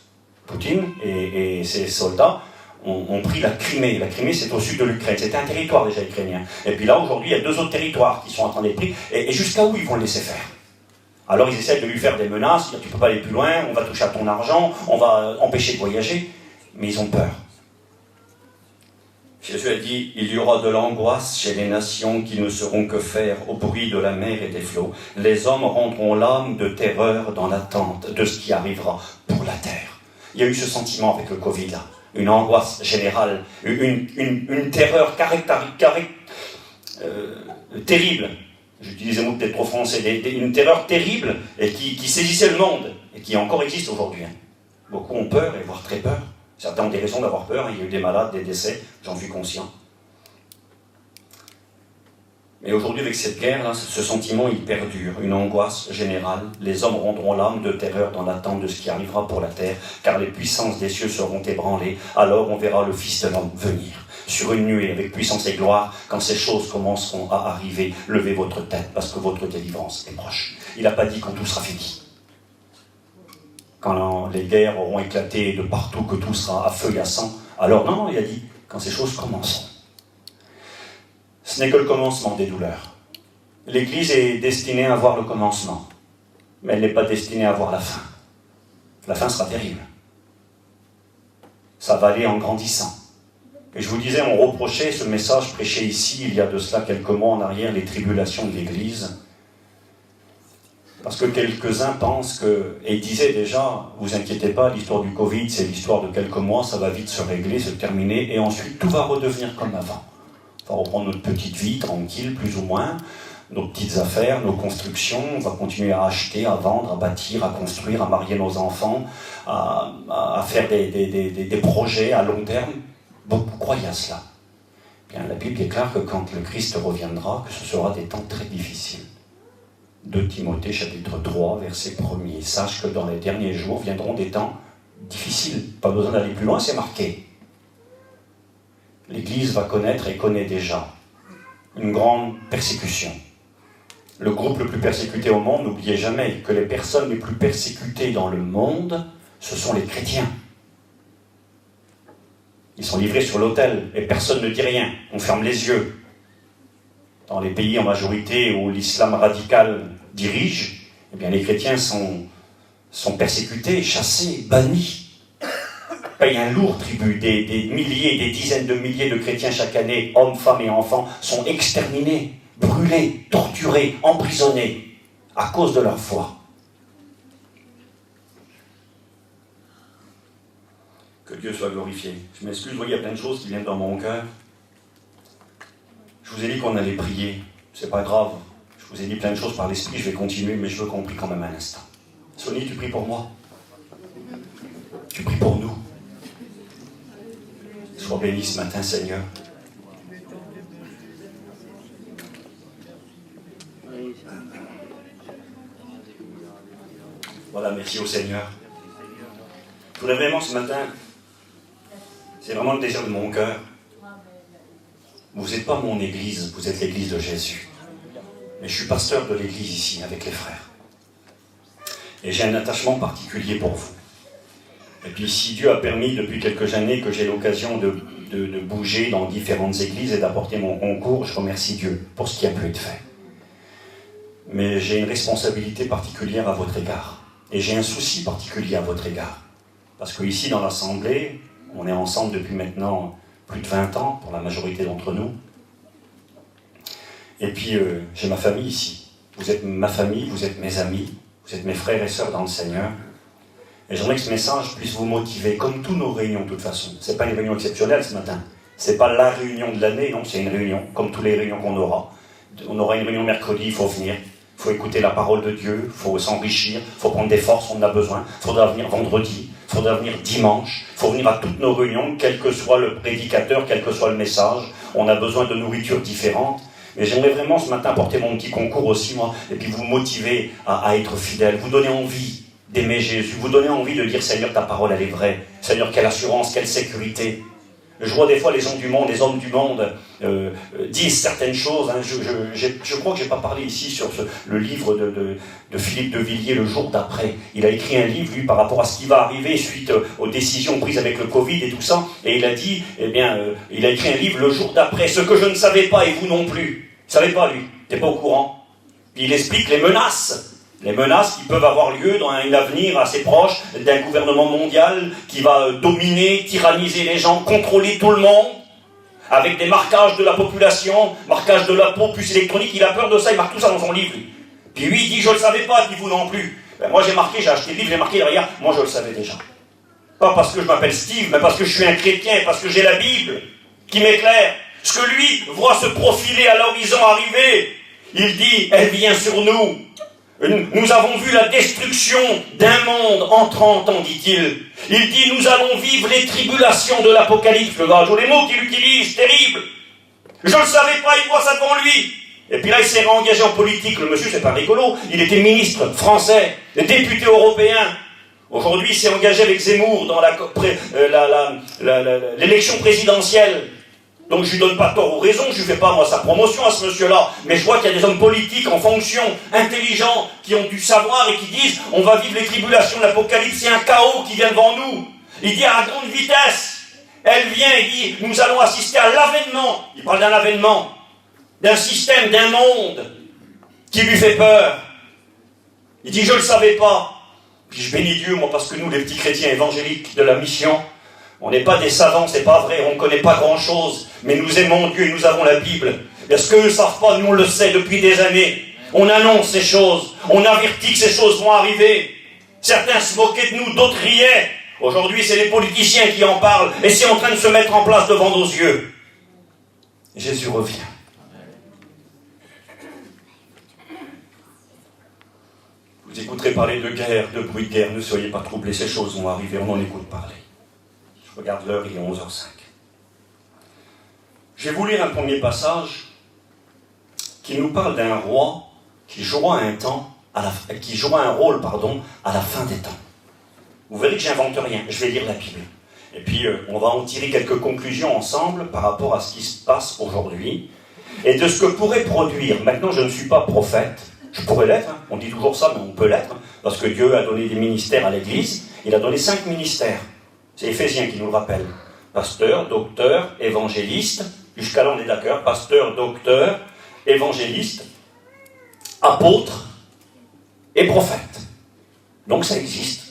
Poutine et ses soldats ont pris la Crimée. La Crimée, c'est au sud de l'Ukraine. C'était un territoire déjà ukrainien. Et puis là, aujourd'hui, il y a 2 autres territoires qui sont en train d'être pris. Et jusqu'à où ils vont le laisser faire? Alors ils essaient de lui faire des menaces. Tu ne peux pas aller plus loin, on va toucher à ton argent, on va empêcher de voyager. Mais ils ont peur. Jésus a dit, il y aura de l'angoisse chez les nations qui ne sauront que faire au bruit de la mer et des flots. Les hommes rendront l'âme de terreur dans l'attente de ce qui arrivera pour la terre. Il y a eu ce sentiment avec le Covid là. Une angoisse générale, une terreur terrible. J'utilise des mots peut-être trop français, une terreur terrible et qui saisissait le monde et qui encore existe aujourd'hui. Beaucoup ont peur et voire très peur. Certains ont des raisons d'avoir peur, il y a eu des malades, des décès, j'en suis conscient. Mais aujourd'hui, avec cette guerre, ce sentiment, il perdure, une angoisse générale. Les hommes rendront l'âme de terreur dans l'attente de ce qui arrivera pour la terre, car les puissances des cieux seront ébranlées. Alors on verra le Fils de l'homme venir, sur une nuée, avec puissance et gloire. Quand ces choses commenceront à arriver, levez votre tête, parce que votre délivrance est proche. Il n'a pas dit quand tout sera fini. Quand les guerres auront éclaté de partout, que tout sera à feu et à sang. Alors non, il a dit, quand ces choses commenceront. Ce n'est que le commencement des douleurs. L'Église est destinée à voir le commencement, mais elle n'est pas destinée à voir la fin. La fin sera terrible. Ça va aller en grandissant. Et je vous disais, on reprochait ce message prêché ici, il y a de cela quelques mois en arrière, les tribulations de l'Église. Parce que quelques-uns pensent que, et disaient déjà, vous inquiétez pas, l'histoire du Covid, c'est l'histoire de quelques mois, ça va vite se régler, se terminer, et ensuite tout va redevenir comme avant. On va reprendre notre petite vie, tranquille, plus ou moins, nos petites affaires, nos constructions, on va continuer à acheter, à vendre, à bâtir, à construire, à marier nos enfants, à faire des projets à long terme. Beaucoup croient à cela. Bien, la Bible déclare que quand le Christ reviendra, que ce sera des temps très difficiles. 2 Timothée chapitre 3, verset 1er. Sache que dans les derniers jours viendront des temps difficiles. Pas besoin d'aller plus loin, c'est marqué. L'Église va connaître et connaît déjà une grande persécution. Le groupe le plus persécuté au monde, n'oubliez jamais que les personnes les plus persécutées dans le monde, ce sont les chrétiens. Ils sont livrés sur l'autel et personne ne dit rien. On ferme les yeux. Dans les pays en majorité où l'islam radical dirige, eh bien les chrétiens sont persécutés, chassés, bannis. Payent un lourd tribut. Des milliers, des dizaines de milliers de chrétiens chaque année, hommes, femmes et enfants, sont exterminés, brûlés, torturés, emprisonnés à cause de leur foi. Que Dieu soit glorifié. Je m'excuse, vous voyez, il y a plein de choses qui viennent dans mon cœur. Je vous ai dit qu'on allait prier, c'est pas grave. Je vous ai dit plein de choses par l'esprit, je vais continuer, mais je veux qu'on prie quand même un instant. Sonny, tu pries pour moi? Tu pries pour nous? Sois béni ce matin, Seigneur. Voilà, merci au Seigneur. Je voudrais vraiment ce matin, c'est vraiment le désir de mon cœur. Vous n'êtes pas mon église, vous êtes l'église de Jésus. Mais je suis pasteur de l'église ici, avec les frères. Et j'ai un attachement particulier pour vous. Et puis si Dieu a permis depuis quelques années que j'ai l'occasion de bouger dans différentes églises et d'apporter mon concours, je remercie Dieu pour ce qui a pu être fait. Mais j'ai une responsabilité particulière à votre égard. Et j'ai un souci particulier à votre égard. Parce qu'ici dans l'Assemblée, on est ensemble depuis maintenant plus de 20 ans, pour la majorité d'entre nous. Et puis j'ai ma famille ici. Vous êtes ma famille, vous êtes mes amis, vous êtes mes frères et sœurs dans le Seigneur. Et j'aimerais que ce message puisse vous motiver, comme toutes nos réunions de toute façon. Ce n'est pas une réunion exceptionnelle ce matin. Ce n'est pas la réunion de l'année, non, c'est une réunion, comme toutes les réunions qu'on aura. On aura une réunion mercredi, il faut venir. Il faut écouter la parole de Dieu, il faut s'enrichir, il faut prendre des forces, on en a besoin. Il faudra venir vendredi, il faudra venir dimanche, il faut venir à toutes nos réunions, quel que soit le prédicateur, quel que soit le message. On a besoin de nourriture différente. Mais j'aimerais vraiment ce matin apporter mon petit concours aussi, moi, et puis vous motiver à être fidèle, vous donner envie d'aimer Jésus, vous donner envie de dire, Seigneur, ta parole, elle est vraie. Seigneur, quelle assurance, quelle sécurité. Je vois des fois les gens du monde, les hommes du monde disent certaines choses. Hein. Je crois que je n'ai pas parlé ici sur le livre de Philippe de Villiers, Le jour d'après. Il a écrit un livre, lui, par rapport à ce qui va arriver suite aux décisions prises avec le Covid et tout ça. Et il a dit, il a écrit un livre, Le jour d'après, ce que je ne savais pas et vous non plus. Il ne savait pas, lui. Tu n'es pas au courant. Puis il explique les menaces. Les menaces qui peuvent avoir lieu dans un avenir assez proche d'un gouvernement mondial qui va dominer, tyranniser les gens, contrôler tout le monde, avec des marquages de la population, marquage de la peau, puce électronique. Il a peur de ça, il marque tout ça dans son livre. Puis lui, il dit, je ne le savais pas, et puis vous non plus. Ben, moi j'ai marqué, j'ai acheté le livre, j'ai marqué derrière, moi je le savais déjà. Pas parce que je m'appelle Steve, mais parce que je suis un chrétien, parce que j'ai la Bible qui m'éclaire. Ce que lui voit se profiler à l'horizon arriver, il dit, elle vient sur nous. Nous avons vu la destruction d'un monde en 30 ans, dit-il. Il dit, nous allons vivre les tribulations de l'Apocalypse. Regarde les mots qu'il utilise, terrible. Je ne le savais pas, il voit ça devant lui. Et puis là, il s'est réengagé en politique. Le monsieur, c'est pas rigolo. Il était ministre français, député européen. Aujourd'hui, il s'est engagé avec Zemmour dans l'élection présidentielle. Donc je lui donne pas tort ou raison, je lui fais pas moi sa promotion à ce monsieur-là, mais je vois qu'il y a des hommes politiques en fonction, intelligents, qui ont du savoir et qui disent on va vivre les tribulations de l'Apocalypse, c'est un chaos qui vient devant nous. Il dit à grande vitesse, elle vient et dit nous allons assister à l'avènement, il parle d'un avènement, d'un système, d'un monde qui lui fait peur. Il dit je le savais pas. Puis je bénis Dieu moi parce que nous les petits chrétiens évangéliques de la mission, on n'est pas des savants, c'est pas vrai, on ne connaît pas grand-chose, mais nous aimons Dieu et nous avons la Bible. Et ce qu'eux ne savent pas, nous on le sait depuis des années. On annonce ces choses, on avertit que ces choses vont arriver. Certains se moquaient de nous, d'autres riaient. Aujourd'hui, c'est les politiciens qui en parlent, et c'est en train de se mettre en place devant nos yeux. Jésus revient. Vous écouterez parler de guerre, de bruit de guerre, ne soyez pas troublés, ces choses vont arriver, on en écoute parler. Je regarde l'heure, il est 11h05. Je vais vous lire un premier passage qui nous parle d'un roi qui jouera un rôle à la fin des temps. Vous verrez que j'invente rien, je vais lire la Bible. Et puis on va en tirer quelques conclusions ensemble par rapport à ce qui se passe aujourd'hui et de ce que pourrait produire. Maintenant, je ne suis pas prophète, je pourrais l'être, on dit toujours ça, mais on peut l'être, parce que Dieu a donné des ministères à l'Église, il a donné 5 ministères. C'est Éphésiens qui nous le rappelle. Pasteur, docteur, évangéliste, jusqu'à là on est d'accord, pasteur, docteur, évangéliste, apôtre et prophète. Donc ça existe.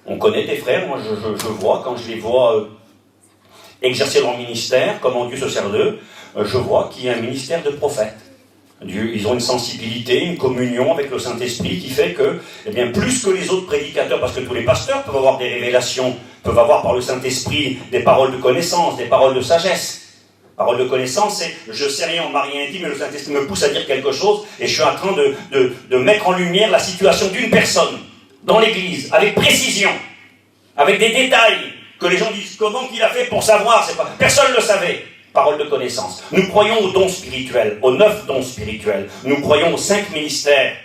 On connaît des frères, moi je vois, quand je les vois exercer leur ministère, comment Dieu se sert d'eux, je vois qu'il y a un ministère de prophète. Ils ont une sensibilité, une communion avec le Saint-Esprit qui fait que, eh bien, plus que les autres prédicateurs, parce que tous les pasteurs peuvent avoir des révélations, peuvent avoir par le Saint-Esprit des paroles de connaissance, des paroles de sagesse. Parole de connaissance, c'est je sais rien, on m'a rien dit, mais le Saint-Esprit me pousse à dire quelque chose et je suis en train de mettre en lumière la situation d'une personne dans l'Église, avec précision, avec des détails, que les gens disent comment qu'il a fait pour savoir, personne ne le savait. Parole de connaissance. Nous croyons aux dons spirituels, aux 9 dons spirituels. Nous croyons aux 5 ministères.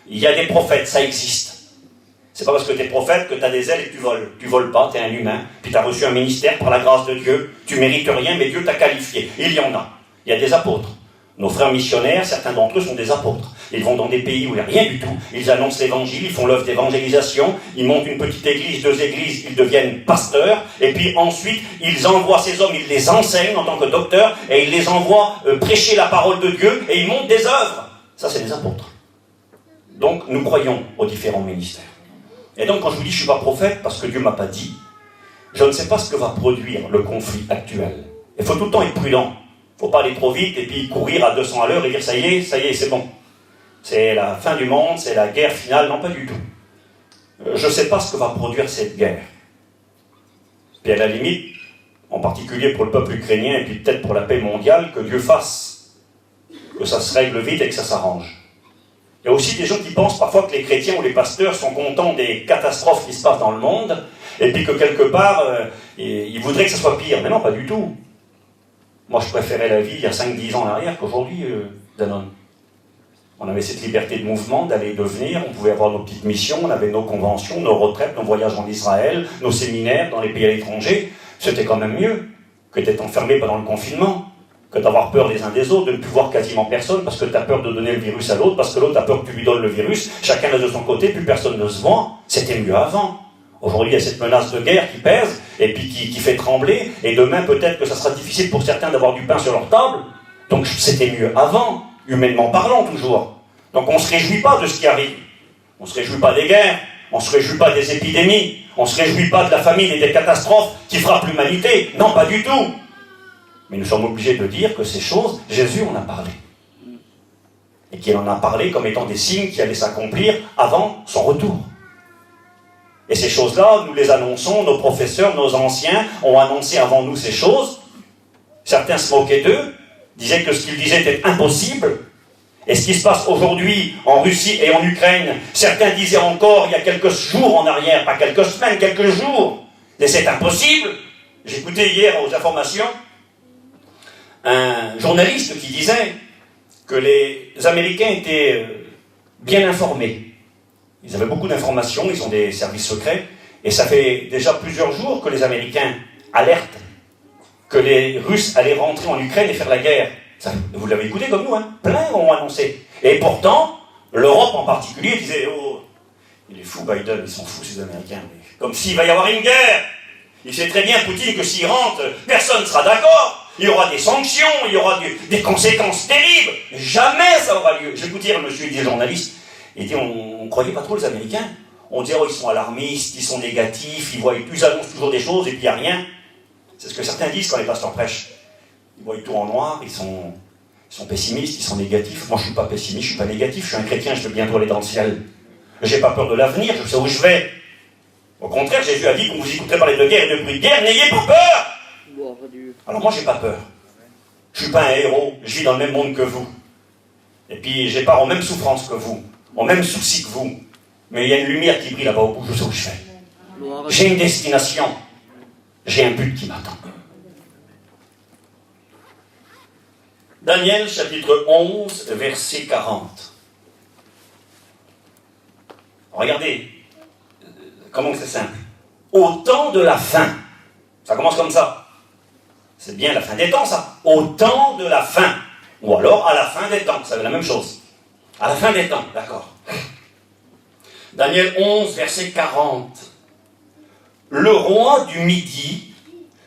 Il y a des prophètes, ça existe. C'est pas parce que tu es prophète que tu as des ailes et que tu voles. Tu voles pas, tu es un humain. Puis tu as reçu un ministère par la grâce de Dieu. Tu mérites rien, mais Dieu t'a qualifié. Il y en a. Il y a des apôtres. Nos frères missionnaires, certains d'entre eux sont des apôtres. Ils vont dans des pays où il n'y a rien du tout. Ils annoncent l'évangile, ils font l'œuvre d'évangélisation, ils montent une petite église, 2 églises, ils deviennent pasteurs, et puis ensuite, ils envoient ces hommes, ils les enseignent en tant que docteurs, et ils les envoient prêcher la parole de Dieu, et ils montent des œuvres. Ça, c'est des apôtres. Donc, nous croyons aux différents ministères. Et donc, quand je vous dis je ne suis pas prophète, parce que Dieu ne m'a pas dit, je ne sais pas ce que va produire le conflit actuel. Il faut tout le temps être prudent. Il ne faut pas aller trop vite et puis courir à 200 à l'heure et dire ça y est, c'est bon. C'est la fin du monde, c'est la guerre finale. Non, pas du tout. Je ne sais pas ce que va produire cette guerre. Puis à la limite, en particulier pour le peuple ukrainien et puis peut-être pour la paix mondiale, que Dieu fasse que ça se règle vite et que ça s'arrange. Il y a aussi des gens qui pensent parfois que les chrétiens ou les pasteurs sont contents des catastrophes qui se passent dans le monde et puis que quelque part, ils voudraient que ça soit pire. Mais non, pas du tout. Moi, je préférais la vie il y a 5-10 ans en arrière qu'aujourd'hui, Danone. On avait cette liberté de mouvement, d'aller et de venir, on pouvait avoir nos petites missions, on avait nos conventions, nos retraites, nos voyages en Israël, nos séminaires dans les pays à l'étranger. C'était quand même mieux que d'être enfermé pendant le confinement, que d'avoir peur les uns des autres, de ne plus voir quasiment personne parce que tu as peur de donner le virus à l'autre, parce que l'autre a peur que tu lui donnes le virus, chacun est de son côté, plus personne ne se voit. C'était mieux avant. Aujourd'hui, il y a cette menace de guerre qui pèse, et puis qui fait trembler, et demain, peut-être que ça sera difficile pour certains d'avoir du pain sur leur table. Donc, c'était mieux avant, humainement parlant, toujours. Donc, on ne se réjouit pas de ce qui arrive. On ne se réjouit pas des guerres, on ne se réjouit pas des épidémies, on ne se réjouit pas de la famine et des catastrophes qui frappent l'humanité. Non, pas du tout. Mais nous sommes obligés de dire que ces choses, Jésus en a parlé. Et qu'il en a parlé comme étant des signes qui allaient s'accomplir avant son retour. Et ces choses-là, nous les annonçons, nos professeurs, nos anciens ont annoncé avant nous ces choses. Certains se moquaient d'eux, disaient que ce qu'ils disaient était impossible. Et ce qui se passe aujourd'hui en Russie et en Ukraine, certains disaient encore il y a quelques jours en arrière, pas quelques semaines, quelques jours, mais c'est impossible. J'écoutais hier aux informations un journaliste qui disait que les Américains étaient bien informés. Ils avaient beaucoup d'informations, ils ont des services secrets, et ça fait déjà plusieurs jours que les Américains alertent que les Russes allaient rentrer en Ukraine et faire la guerre. Ça, vous l'avez écouté comme nous, hein? Plein ont annoncé. Et pourtant, l'Europe en particulier disait « Oh, il est fou Biden, ils sont fous ces Américains. » Comme s'il va y avoir une guerre. Il sait très bien, Poutine, que s'il rentre, personne ne sera d'accord. Il y aura des sanctions, il y aura des conséquences terribles. Jamais ça aura lieu. J'écoutais hier le monsieur des journalistes. Il dit, on ne croyait pas trop les Américains. On disait, oh, ils sont alarmistes, ils sont négatifs, ils annoncent toujours des choses et puis il n'y a rien. C'est ce que certains disent quand les pasteurs prêchent. Ils voient tout en noir, ils sont pessimistes, ils sont négatifs. Moi, je ne suis pas pessimiste, je ne suis pas négatif, je suis un chrétien, je veux bientôt aller dans le ciel. Je n'ai pas peur de l'avenir, je sais où je vais. Au contraire, Jésus a dit qu'on vous écouterait parler de guerre et de bruit de guerre, n'ayez pas peur. Alors moi, je n'ai pas peur. Je ne suis pas un héros, je vis dans le même monde que vous. Et puis, j'ai pas aux mêmes souffrances que vous, aux mêmes soucis que vous. Mais il y a une lumière qui brille là-bas au bout, je sais où je vais. J'ai une destination, j'ai un but qui m'attend. Daniel, chapitre 11, verset 40. Regardez, comment c'est simple. Au temps de la fin, ça commence comme ça. C'est bien la fin des temps, ça. Au temps de la fin. Ou alors à la fin des temps, ça veut la même chose. À la fin des temps, d'accord. Daniel 11, verset 40. Le roi du Midi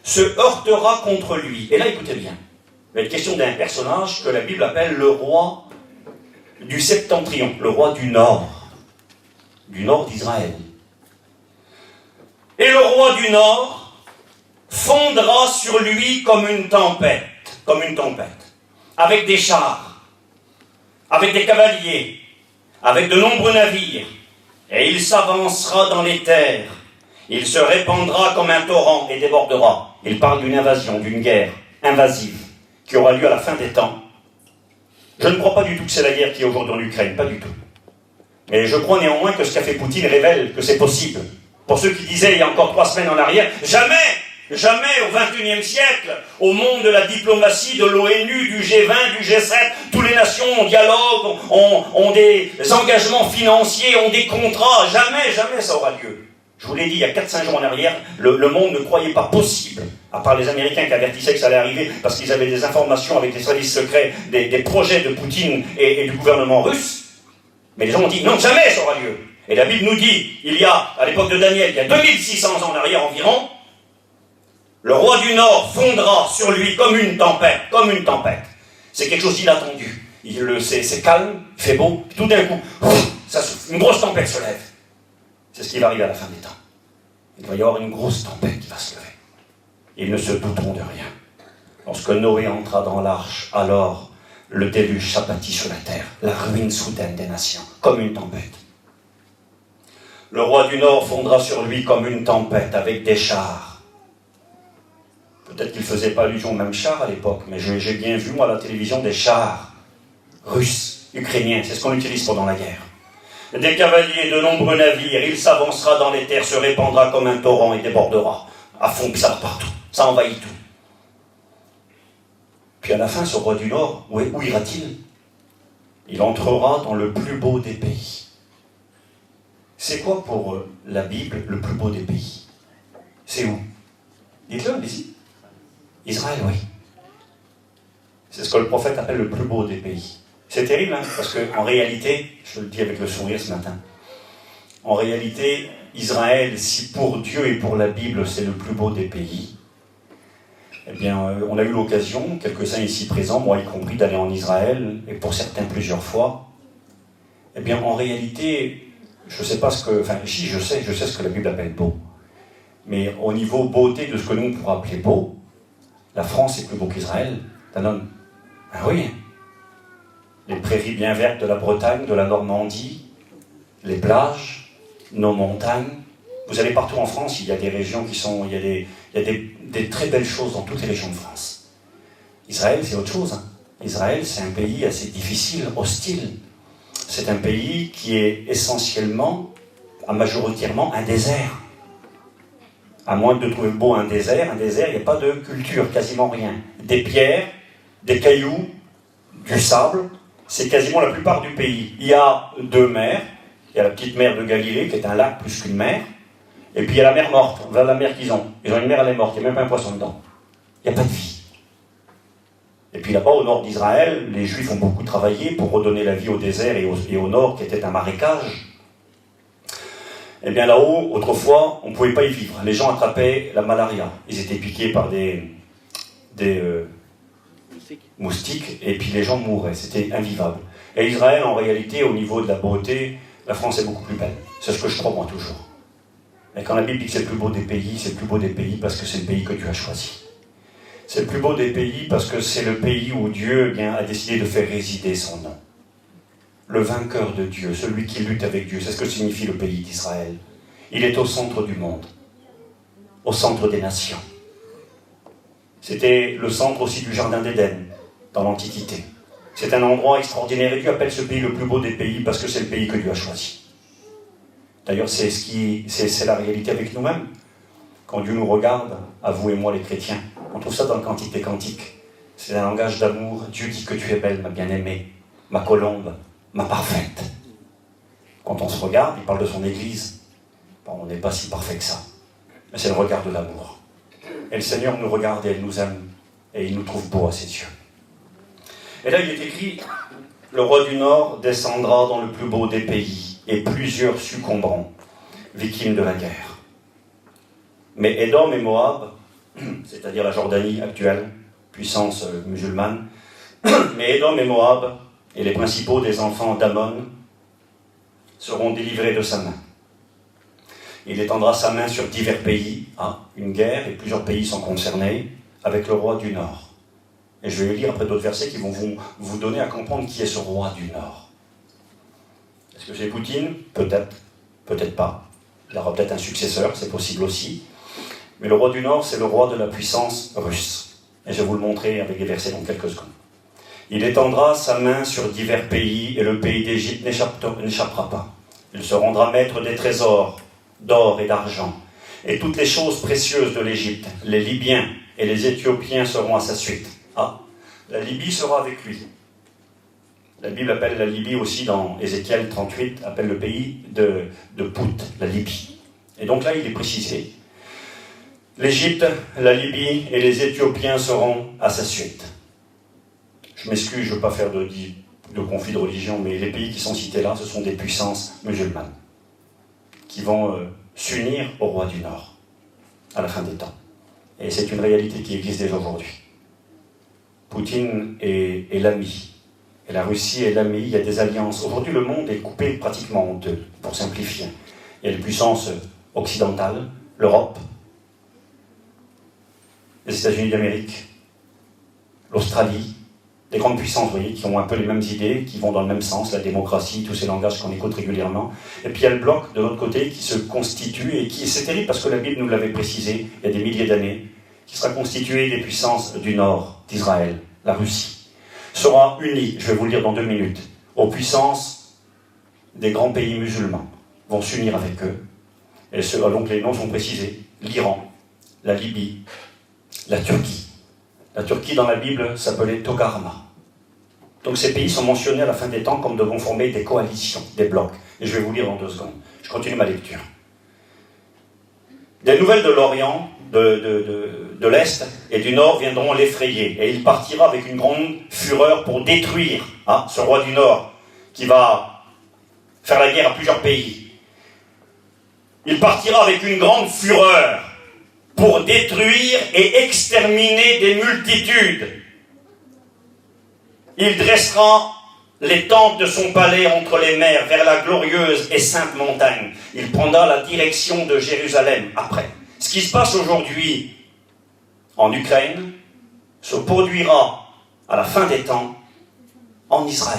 se heurtera contre lui. Et là, écoutez bien. Il va être question d'un personnage que la Bible appelle le roi du Septentrion, le roi du nord d'Israël. Et le roi du nord fondra sur lui comme une tempête, avec des chars, avec des cavaliers, avec de nombreux navires, et il s'avancera dans les terres, il se répandra comme un torrent et débordera. Il parle d'une invasion, d'une guerre invasive, qui aura lieu à la fin des temps. Je ne crois pas du tout que c'est la guerre qui est aujourd'hui en Ukraine, pas du tout. Mais je crois néanmoins que ce qu'a fait Poutine révèle que c'est possible. Pour ceux qui disaient il y a encore 3 semaines en arrière, jamais au XXIe siècle, au monde de la diplomatie, de l'ONU, du G20, du G7, toutes les nations ont dialogue, ont des engagements financiers, ont des contrats. Jamais ça aura lieu. Je vous l'ai dit, il y a 4-5 jours en arrière, le monde ne croyait pas possible, à part les Américains qui avertissaient que ça allait arriver, parce qu'ils avaient des informations avec les services secrets, des projets de Poutine et du gouvernement russe. Mais les gens ont dit, non, jamais ça aura lieu. Et la Bible nous dit, à l'époque de Daniel, il y a 2600 ans en arrière environ, le roi du Nord fondra sur lui comme une tempête. C'est quelque chose d'inattendu. C'est calme, il fait beau, tout d'un coup, une grosse tempête se lève. C'est ce qui va arriver à la fin des temps. Il va y avoir une grosse tempête qui va se lever. Ils ne se douteront de rien. Lorsque Noé entra dans l'arche, alors le déluge s'abattit sur la terre, la ruine soudaine des nations, comme une tempête. Le roi du Nord fondra sur lui comme une tempête, avec des chars. Peut-être qu'il ne faisait pas allusion aux mêmes chars à l'époque, mais j'ai bien vu, moi, à la télévision, des chars russes, ukrainiens. C'est ce qu'on utilise pendant la guerre. Des cavaliers, de nombreux navires, il s'avancera dans les terres, se répandra comme un torrent et débordera. À fond, puis ça va partout. Ça envahit tout. Puis à la fin, ce roi du Nord, où ira-t-il? Il entrera dans le plus beau des pays. C'est quoi pour la Bible le plus beau des pays? C'est où? Dites-le, allez-y. Israël, oui. C'est ce que le prophète appelle le plus beau des pays. C'est terrible, hein, parce qu'en réalité, je le dis avec le sourire ce matin, en réalité, Israël, si pour Dieu et pour la Bible, c'est le plus beau des pays, eh bien, on a eu l'occasion, quelques-uns ici présents, moi y compris, d'aller en Israël, et pour certains plusieurs fois. Eh bien, en réalité, je ne sais pas ce que... Enfin, si, je sais ce que la Bible appelle beau. Mais au niveau beauté de ce que nous, on pourrait appeler beau, la France est plus beau qu'Israël. Ah oui. Les prairies bien vertes de la Bretagne, de la Normandie, les plages, nos montagnes. Vous allez partout en France, il y a des régions qui sont... Il y a des très belles choses dans toutes les régions de France. Israël, c'est autre chose. Hein. Israël, c'est un pays assez difficile, hostile. C'est un pays qui est essentiellement, majoritairement, un désert. À moins de trouver beau un désert, il n'y a pas de culture, quasiment rien. Des pierres, des cailloux, du sable, c'est quasiment la plupart du pays. Il y a 2 mers. Il y a la petite mer de Galilée, qui est un lac plus qu'une mer. Et puis il y a la mer morte. On va la mer qu'ils ont. Ils ont une mer, elle est morte. Il n'y a même pas un poisson dedans. Il n'y a pas de vie. Et puis là-bas, au nord d'Israël, les Juifs ont beaucoup travaillé pour redonner la vie au désert et au nord, qui était un marécage. Eh bien là-haut, autrefois, on ne pouvait pas y vivre. Les gens attrapaient la malaria. Ils étaient piqués par des moustiques, et puis les gens mouraient. C'était invivable. Et Israël, en réalité, au niveau de la beauté, la France est beaucoup plus belle. C'est ce que je crois, moi, toujours. Et quand la Bible dit que c'est le plus beau des pays, c'est le plus beau des pays parce que c'est le pays que Dieu a choisi. C'est le plus beau des pays parce que c'est le pays où Dieu a décidé de faire résider son nom. Le vainqueur de Dieu, celui qui lutte avec Dieu, c'est ce que signifie le pays d'Israël. Il est au centre du monde, au centre des nations. C'était le centre aussi du Jardin d'Éden. dans l'Antiquité. C'est un endroit extraordinaire et Dieu appelle ce pays le plus beau des pays parce que c'est le pays que Dieu a choisi. D'ailleurs, c'est la réalité avec nous-mêmes. Quand Dieu nous regarde, à vous et moi les chrétiens, on trouve ça dans le Cantique des Cantiques. C'est un langage d'amour. Dieu dit que tu es belle, ma bien-aimée, ma colombe, ma parfaite. Quand on se regarde, il parle de son Église. Bon, on n'est pas si parfait que ça. Mais c'est le regard de l'amour. Et le Seigneur nous regarde et il nous aime. Et il nous trouve beaux à ses yeux. Et là, il est écrit, le roi du Nord descendra dans le plus beau des pays, et plusieurs succomberont, victimes de la guerre. Mais Édom et Moab, c'est-à-dire la Jordanie actuelle, puissance musulmane, mais Édom et Moab, et les principaux des enfants d'Ammon, seront délivrés de sa main. Il étendra sa main sur divers pays, une guerre, et plusieurs pays sont concernés, avec le roi du Nord. Et je vais lire après d'autres versets qui vont vous donner à comprendre qui est ce roi du Nord. Est-ce que c'est Poutine? Peut-être, peut-être pas. Il aura peut-être un successeur, c'est possible aussi. Mais le roi du Nord, c'est le roi de la puissance russe. Et je vais vous le montrer avec des versets dans quelques secondes. Il étendra sa main sur divers pays, et le pays d'Égypte n'échappera pas. Il se rendra maître des trésors, d'or et d'argent, et toutes les choses précieuses de l'Égypte. Les Libyens et les Éthiopiens seront à sa suite. La Libye sera avec lui. La Bible appelle la Libye aussi, dans Ézéchiel 38, appelle le pays de Pout, la Libye. Et donc là, il est précisé. L'Égypte, la Libye et les Éthiopiens seront à sa suite. Je m'excuse, je ne veux pas faire de conflit de religion, mais les pays qui sont cités là, ce sont des puissances musulmanes qui vont s'unir au roi du Nord à la fin des temps. Et c'est une réalité qui existe déjà aujourd'hui. Poutine est l'ami, et la Russie est l'ami, il y a des alliances. Aujourd'hui, le monde est coupé pratiquement en deux, pour simplifier. Il y a les puissances occidentales, l'Europe, les États-Unis d'Amérique, l'Australie, des grandes puissances, vous voyez, qui ont un peu les mêmes idées, qui vont dans le même sens, la démocratie, tous ces langages qu'on écoute régulièrement. Et puis il y a le bloc de l'autre côté qui se constitue, et c'est terrible parce que la Bible nous l'avait précisé il y a des milliers d'années, qui sera constitué des puissances du nord d'Israël, la Russie, sera unie, je vais vous le dire dans 2 minutes, aux puissances des grands pays musulmans, vont s'unir avec eux. Et donc les noms sont précisés, l'Iran, la Libye, la Turquie. La Turquie dans la Bible s'appelait Togarma. Donc ces pays sont mentionnés à la fin des temps comme devant former des coalitions, des blocs. Et je vais vous lire dans 2 secondes. Je continue ma lecture. Des nouvelles de l'Orient, de l'Est et du Nord viendront l'effrayer. Et il partira avec une grande fureur pour détruire ce roi du Nord qui va faire la guerre à plusieurs pays. Il partira avec une grande fureur pour détruire et exterminer des multitudes. Il dressera les tentes de son palais entre les mers, vers la glorieuse et sainte montagne. Il prendra la direction de Jérusalem après. Ce qui se passe aujourd'hui en Ukraine se produira à la fin des temps en Israël.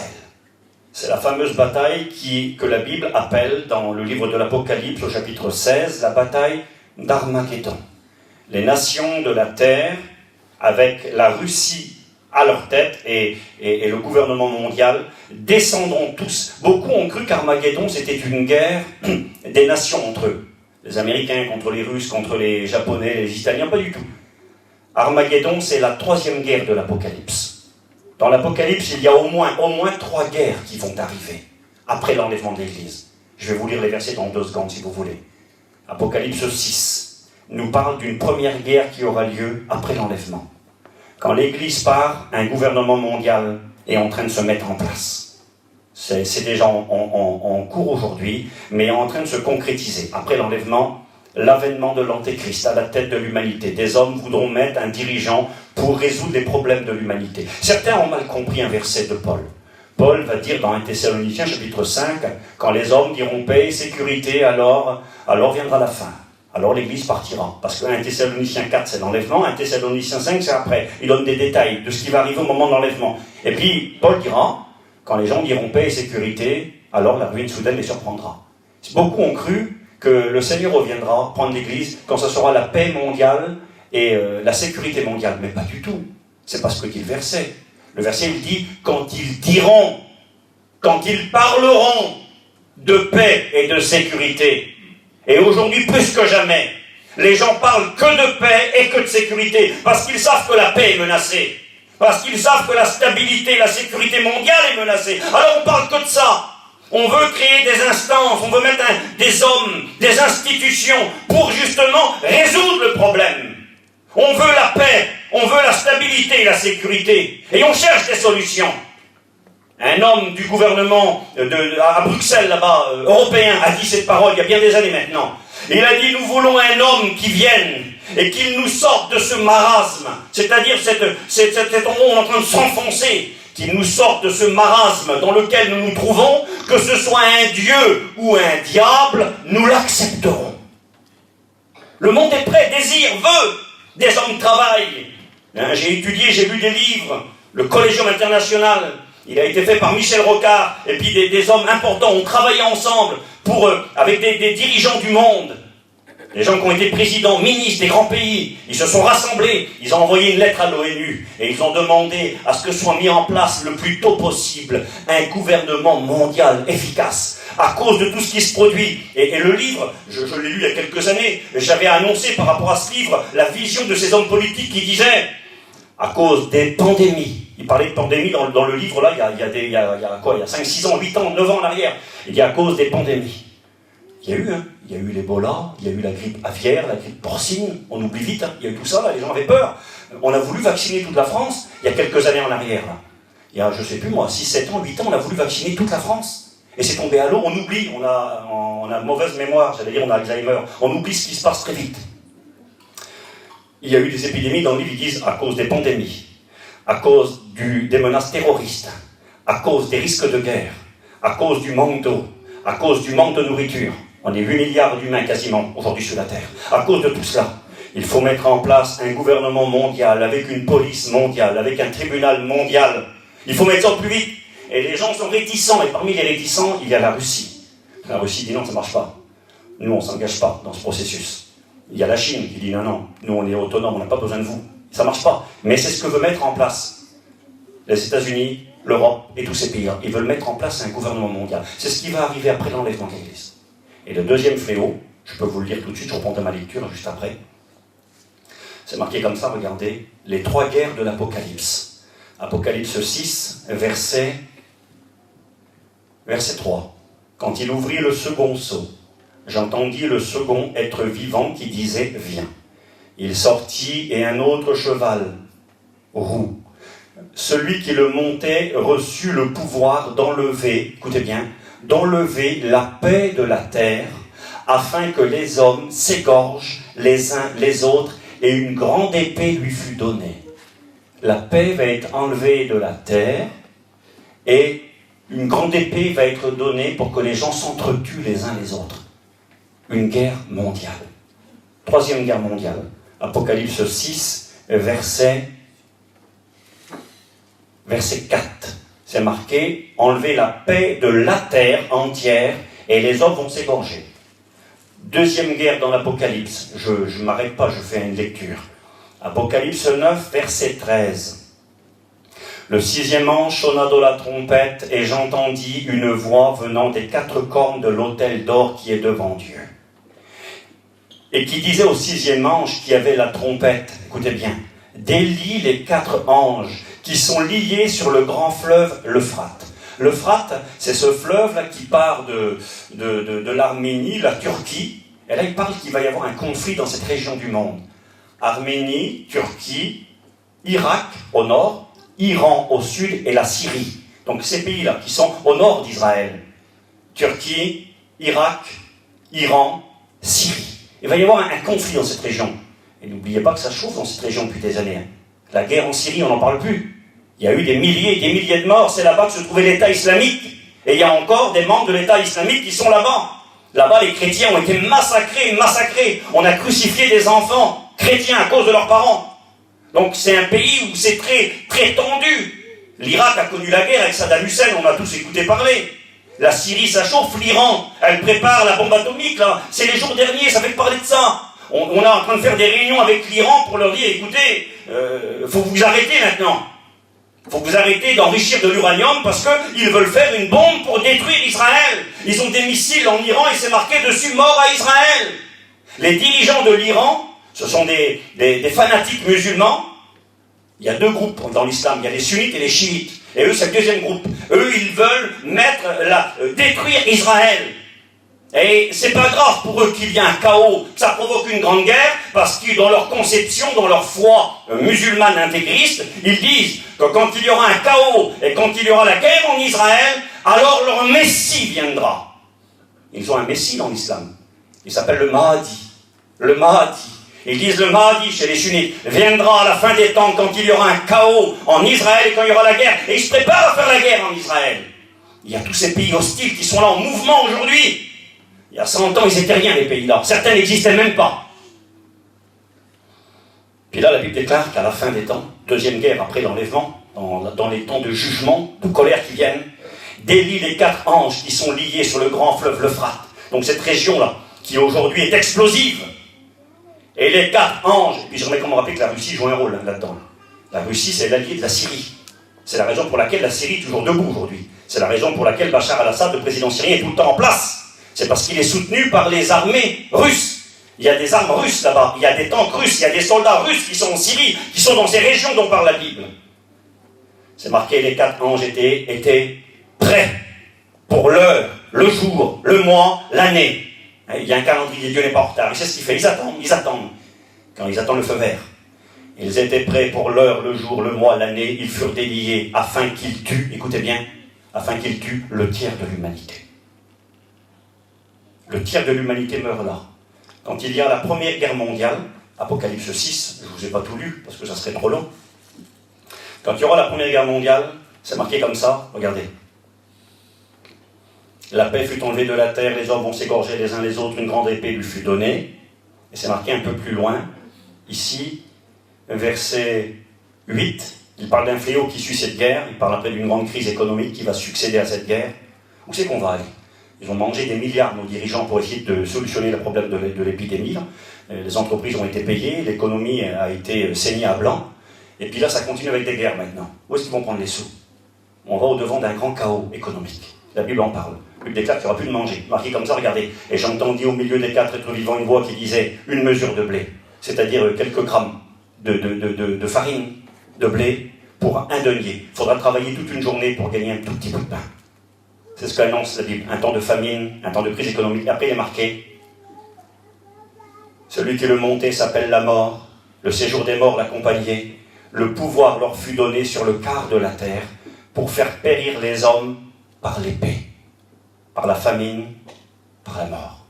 C'est la fameuse bataille que la Bible appelle dans le livre de l'Apocalypse au chapitre 16, la bataille d'Armageddon. Les nations de la terre, avec la Russie à leur tête et le gouvernement mondial, descendront tous. Beaucoup ont cru qu'Armageddon c'était une guerre des nations entre eux. Les Américains contre les Russes, contre les Japonais, les Italiens, pas du tout. Armageddon, c'est la 3e guerre de l'Apocalypse. Dans l'Apocalypse, il y a au moins 3 guerres qui vont arriver après l'enlèvement de l'Église. Je vais vous lire les versets dans 2 secondes si vous voulez. Apocalypse 6 nous parle d'une première guerre qui aura lieu après l'enlèvement. Quand l'Église part, un gouvernement mondial est en train de se mettre en place. C'est déjà en cours aujourd'hui, mais en train de se concrétiser. Après l'enlèvement, l'avènement de l'Antéchrist à la tête de l'humanité. Des hommes voudront mettre un dirigeant pour résoudre les problèmes de l'humanité. Certains ont mal compris un verset de Paul. Paul va dire dans 1 Thessaloniciens chapitre 5, quand les hommes diront paix et sécurité, alors viendra la fin. Alors l'Église partira. Parce que 1 Thessaloniciens 4, c'est l'enlèvement, 1 Thessaloniciens 5, c'est après. Il donne des détails de ce qui va arriver au moment de l'enlèvement. Et puis, Paul dira, quand les gens diront paix et sécurité, alors la ruine soudaine les surprendra. Beaucoup ont cru que le Seigneur reviendra prendre l'Église quand ce sera la paix mondiale et la sécurité mondiale. Mais pas du tout. C'est pas ce que dit le verset. Le verset il dit, quand ils parleront de paix et de sécurité. Et aujourd'hui, plus que jamais, les gens parlent que de paix et que de sécurité, parce qu'ils savent que la paix est menacée, parce qu'ils savent que la stabilité, la sécurité mondiale est menacée. Alors on parle que de ça. On veut créer des instances, on veut mettre des hommes, des institutions pour justement résoudre le problème. On veut la paix, on veut la stabilité et la sécurité. Et on cherche des solutions. Un homme du gouvernement à Bruxelles, là-bas, européen, a dit cette parole il y a bien des années maintenant. Il a dit, nous voulons un homme qui vienne et qu'il nous sorte de ce marasme, c'est-à-dire cet endroit où on est en train de s'enfoncer, qu'il nous sorte de ce marasme dans lequel nous nous trouvons, que ce soit un Dieu ou un diable, nous l'accepterons. Le monde est prêt, désire, veut des hommes de travail. J'ai étudié, j'ai lu des livres, le Collégium international, il a été fait par Michel Rocard, et puis des hommes importants ont travaillé ensemble avec des dirigeants du monde, des gens qui ont été présidents, ministres des grands pays. Ils se sont rassemblés, ils ont envoyé une lettre à l'ONU, et ils ont demandé à ce que soit mis en place le plus tôt possible un gouvernement mondial efficace, à cause de tout ce qui se produit. Et le livre, je l'ai lu il y a quelques années, j'avais annoncé par rapport à ce livre la vision de ces hommes politiques qui disaient, à cause des pandémies, il parlait de pandémie dans le livre là, il y a 5, 6 ans, 8 ans, 9 ans en arrière. Il dit à cause des pandémies. Il y a eu l'Ebola, il y a eu la grippe aviaire, la grippe porcine, on oublie vite, il y a eu tout ça, là, les gens avaient peur. On a voulu vacciner toute la France, il y a quelques années en arrière. Là. Il y a, je sais plus moi, 6, 7 ans, 8 ans, on a voulu vacciner toute la France. Et c'est tombé à l'eau, on oublie, on a mauvaise mémoire, j'allais dire on a Alzheimer, on oublie ce qui se passe très vite. Il y a eu des épidémies, dans le livre ils disent à cause des pandémies, à cause des menaces terroristes, à cause des risques de guerre, à cause du manque d'eau, à cause du manque de nourriture. On est 8 milliards d'humains quasiment aujourd'hui sur la Terre. À cause de tout cela, il faut mettre en place un gouvernement mondial, avec une police mondiale, avec un tribunal mondial. Il faut mettre ça au plus vite. Et les gens sont réticents, et parmi les réticents, il y a la Russie. La Russie dit non, ça ne marche pas. Nous, on ne s'engage pas dans ce processus. Il y a la Chine qui dit non, nous on est autonomes, on n'a pas besoin de vous. Ça ne marche pas. Mais c'est ce que veut mettre en place les États-Unis, l'Europe et tous ces pays-là. Ils veulent mettre en place un gouvernement mondial. C'est ce qui va arriver après l'enlèvement de l'Église. Et le deuxième fléau, je peux vous le dire tout de suite, je reprends de ma lecture juste après. C'est marqué comme ça, regardez, les 3 guerres de l'Apocalypse. Apocalypse 6, verset 3. Quand il ouvrit le second sceau, j'entendis le second être vivant qui disait « Viens ». Il sortit et un autre cheval, roux. Celui qui le montait reçut le pouvoir d'enlever, écoutez bien, d'enlever la paix de la terre, afin que les hommes s'égorgent les uns les autres, et une grande épée lui fut donnée. La paix va être enlevée de la terre, et une grande épée va être donnée pour que les gens s'entretuent les uns les autres. Une guerre mondiale. 3e guerre mondiale. Apocalypse 6, verset 4. C'est marqué, enlever la paix de la terre entière et les hommes vont s'égorger. 2e guerre dans l'Apocalypse. Je ne m'arrête pas, je fais une lecture. Apocalypse 9, verset 13. Le 6e ange sonna de la trompette et j'entendis une voix venant des 4 cornes de l'autel d'or qui est devant Dieu. Et qui disait au 6e ange qui avait la trompette, écoutez bien, délie les 4 anges qui sont liés sur le grand fleuve l'Euphrate. L'Euphrate, c'est ce fleuve-là qui part de l'Arménie, la Turquie. Et là, il parle qu'il va y avoir un conflit dans cette région du monde. Arménie, Turquie, Irak au nord, Iran au sud et la Syrie. Donc ces pays-là qui sont au nord d'Israël. Turquie, Irak, Iran, Syrie. Il va y avoir un conflit dans cette région. Et n'oubliez pas que ça chauffe dans cette région depuis des années. La guerre en Syrie, on n'en parle plus. Il y a eu des milliers et des milliers de morts. C'est là-bas que se trouvait l'État islamique. Et il y a encore des membres de l'État islamique qui sont là-bas. Là-bas, les chrétiens ont été massacrés. On a crucifié des enfants chrétiens à cause de leurs parents. Donc c'est un pays où c'est très, très tendu. L'Irak a connu la guerre avec Saddam Hussein, on a tous écouté parler. La Syrie, ça chauffe, l'Iran, elle prépare la bombe atomique, là. C'est les jours derniers, ça fait parler de ça. On est en train de faire des réunions avec l'Iran pour leur dire, écoutez, faut vous arrêter maintenant. Il faut que vous arrêtez d'enrichir de l'uranium parce qu'ils veulent faire une bombe pour détruire Israël. Ils ont des missiles en Iran et c'est marqué dessus « Mort à Israël ». Les dirigeants de l'Iran, ce sont des fanatiques musulmans. Il y a deux groupes dans l'islam, il y a les sunnites et les chiites. Et eux, c'est le deuxième groupe. Eux, ils veulent détruire Israël. Et c'est pas grave pour eux qu'il y ait un chaos, que ça provoque une grande guerre, parce que dans leur conception, dans leur foi musulmane intégriste, ils disent que quand il y aura un chaos et quand il y aura la guerre en Israël, alors leur Messie viendra. Ils ont un Messie dans l'islam. Il s'appelle le Mahdi. Le Mahdi. Ils disent le Mahdi chez les sunnites viendra à la fin des temps quand il y aura un chaos en Israël et quand il y aura la guerre. Et ils se préparent à faire la guerre en Israël. Il y a tous ces pays hostiles qui sont là en mouvement aujourd'hui. Il y a 100 ans, ils n'étaient rien, les pays-là. Certains n'existaient même pas. Puis là, la Bible déclare qu'à la fin des temps, deuxième guerre après l'enlèvement, dans les temps de jugement, de colère qui viennent, délient les 4 anges qui sont liés sur le grand fleuve l'Euphrate. Donc cette région-là, qui aujourd'hui est explosive. Et les 4 anges, et puis j'aimerais qu'on me rappelle que la Russie joue un rôle là-dedans. La Russie, c'est l'allié de la Syrie. C'est la raison pour laquelle la Syrie est toujours debout aujourd'hui. C'est la raison pour laquelle Bachar al-Assad, le président syrien, est tout le temps en place. C'est parce qu'il est soutenu par les armées russes. Il y a des armes russes là-bas, il y a des tanks russes, il y a des soldats russes qui sont en Syrie, qui sont dans ces régions dont parle la Bible. C'est marqué, les 4 anges étaient prêts pour l'heure, le jour, le mois, l'année. Il y a un calendrier, Dieu n'est pas en retard. Et c'est ce qu'il fait, ils attendent. Quand ils attendent le feu vert. Ils étaient prêts pour l'heure, le jour, le mois, l'année. Ils furent déliés afin qu'ils tuent, écoutez bien, afin qu'ils tuent le tiers de l'humanité. Le tiers de l'humanité meurt là. Quand il y a la Première Guerre mondiale, Apocalypse 6, je ne vous ai pas tout lu parce que ça serait trop long. Quand il y aura la Première Guerre mondiale, c'est marqué comme ça, regardez. La paix fut enlevée de la terre, les hommes vont s'égorger les uns les autres, une grande épée lui fut donnée. Et c'est marqué un peu plus loin, ici, verset 8, il parle d'un fléau qui suit cette guerre, il parle après d'une grande crise économique qui va succéder à cette guerre. Où c'est qu'on va aller ? Ils ont mangé des milliards, nos dirigeants, pour essayer de solutionner le problème de l'épidémie. Les entreprises ont été payées, l'économie a été saignée à blanc. Et puis là, ça continue avec des guerres maintenant. Où est-ce qu'ils vont prendre les sous ? On va au-devant d'un grand chaos économique. La Bible en parle. La Bible déclare qu'il n'y aura plus de manger. Marqué comme ça, regardez. Et j'entendis au milieu des 4 êtres vivants une voix qui disait une mesure de blé, c'est-à-dire quelques grammes de farine, de blé, pour un denier. Il faudra travailler toute une journée pour gagner un tout petit bout de pain. C'est ce qu'annonce la Bible. Un temps de famine, un temps de crise économique. Après, il est marqué celui qui le montait s'appelle la mort. Le séjour des morts l'accompagnait. Le pouvoir leur fut donné sur le quart de la terre pour faire périr les hommes par l'épée, par la famine, par la mort.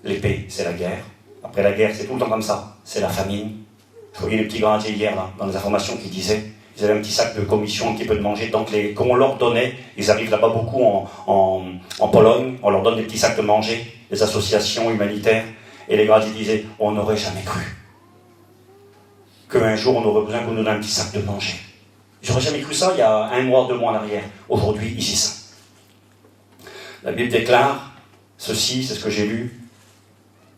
L'épée, c'est la guerre. Après la guerre, c'est tout le temps comme ça. C'est la famine. Je voyais les petits grandiers hier, là, dans les informations qui disaient ils avaient un petit sac de commission, un petit peu de manger. Donc, comme on leur donnait, ils arrivent là-bas beaucoup en Pologne, on leur donne des petits sacs de manger, des associations humanitaires. Et les grandiers disaient on n'aurait jamais cru qu'un jour on aurait besoin qu'on nous donne un petit sac de manger. J'aurais jamais cru ça il y a 1 mois, 2 mois en arrière. Aujourd'hui, ici, ça. La Bible déclare ceci, c'est ce que j'ai lu.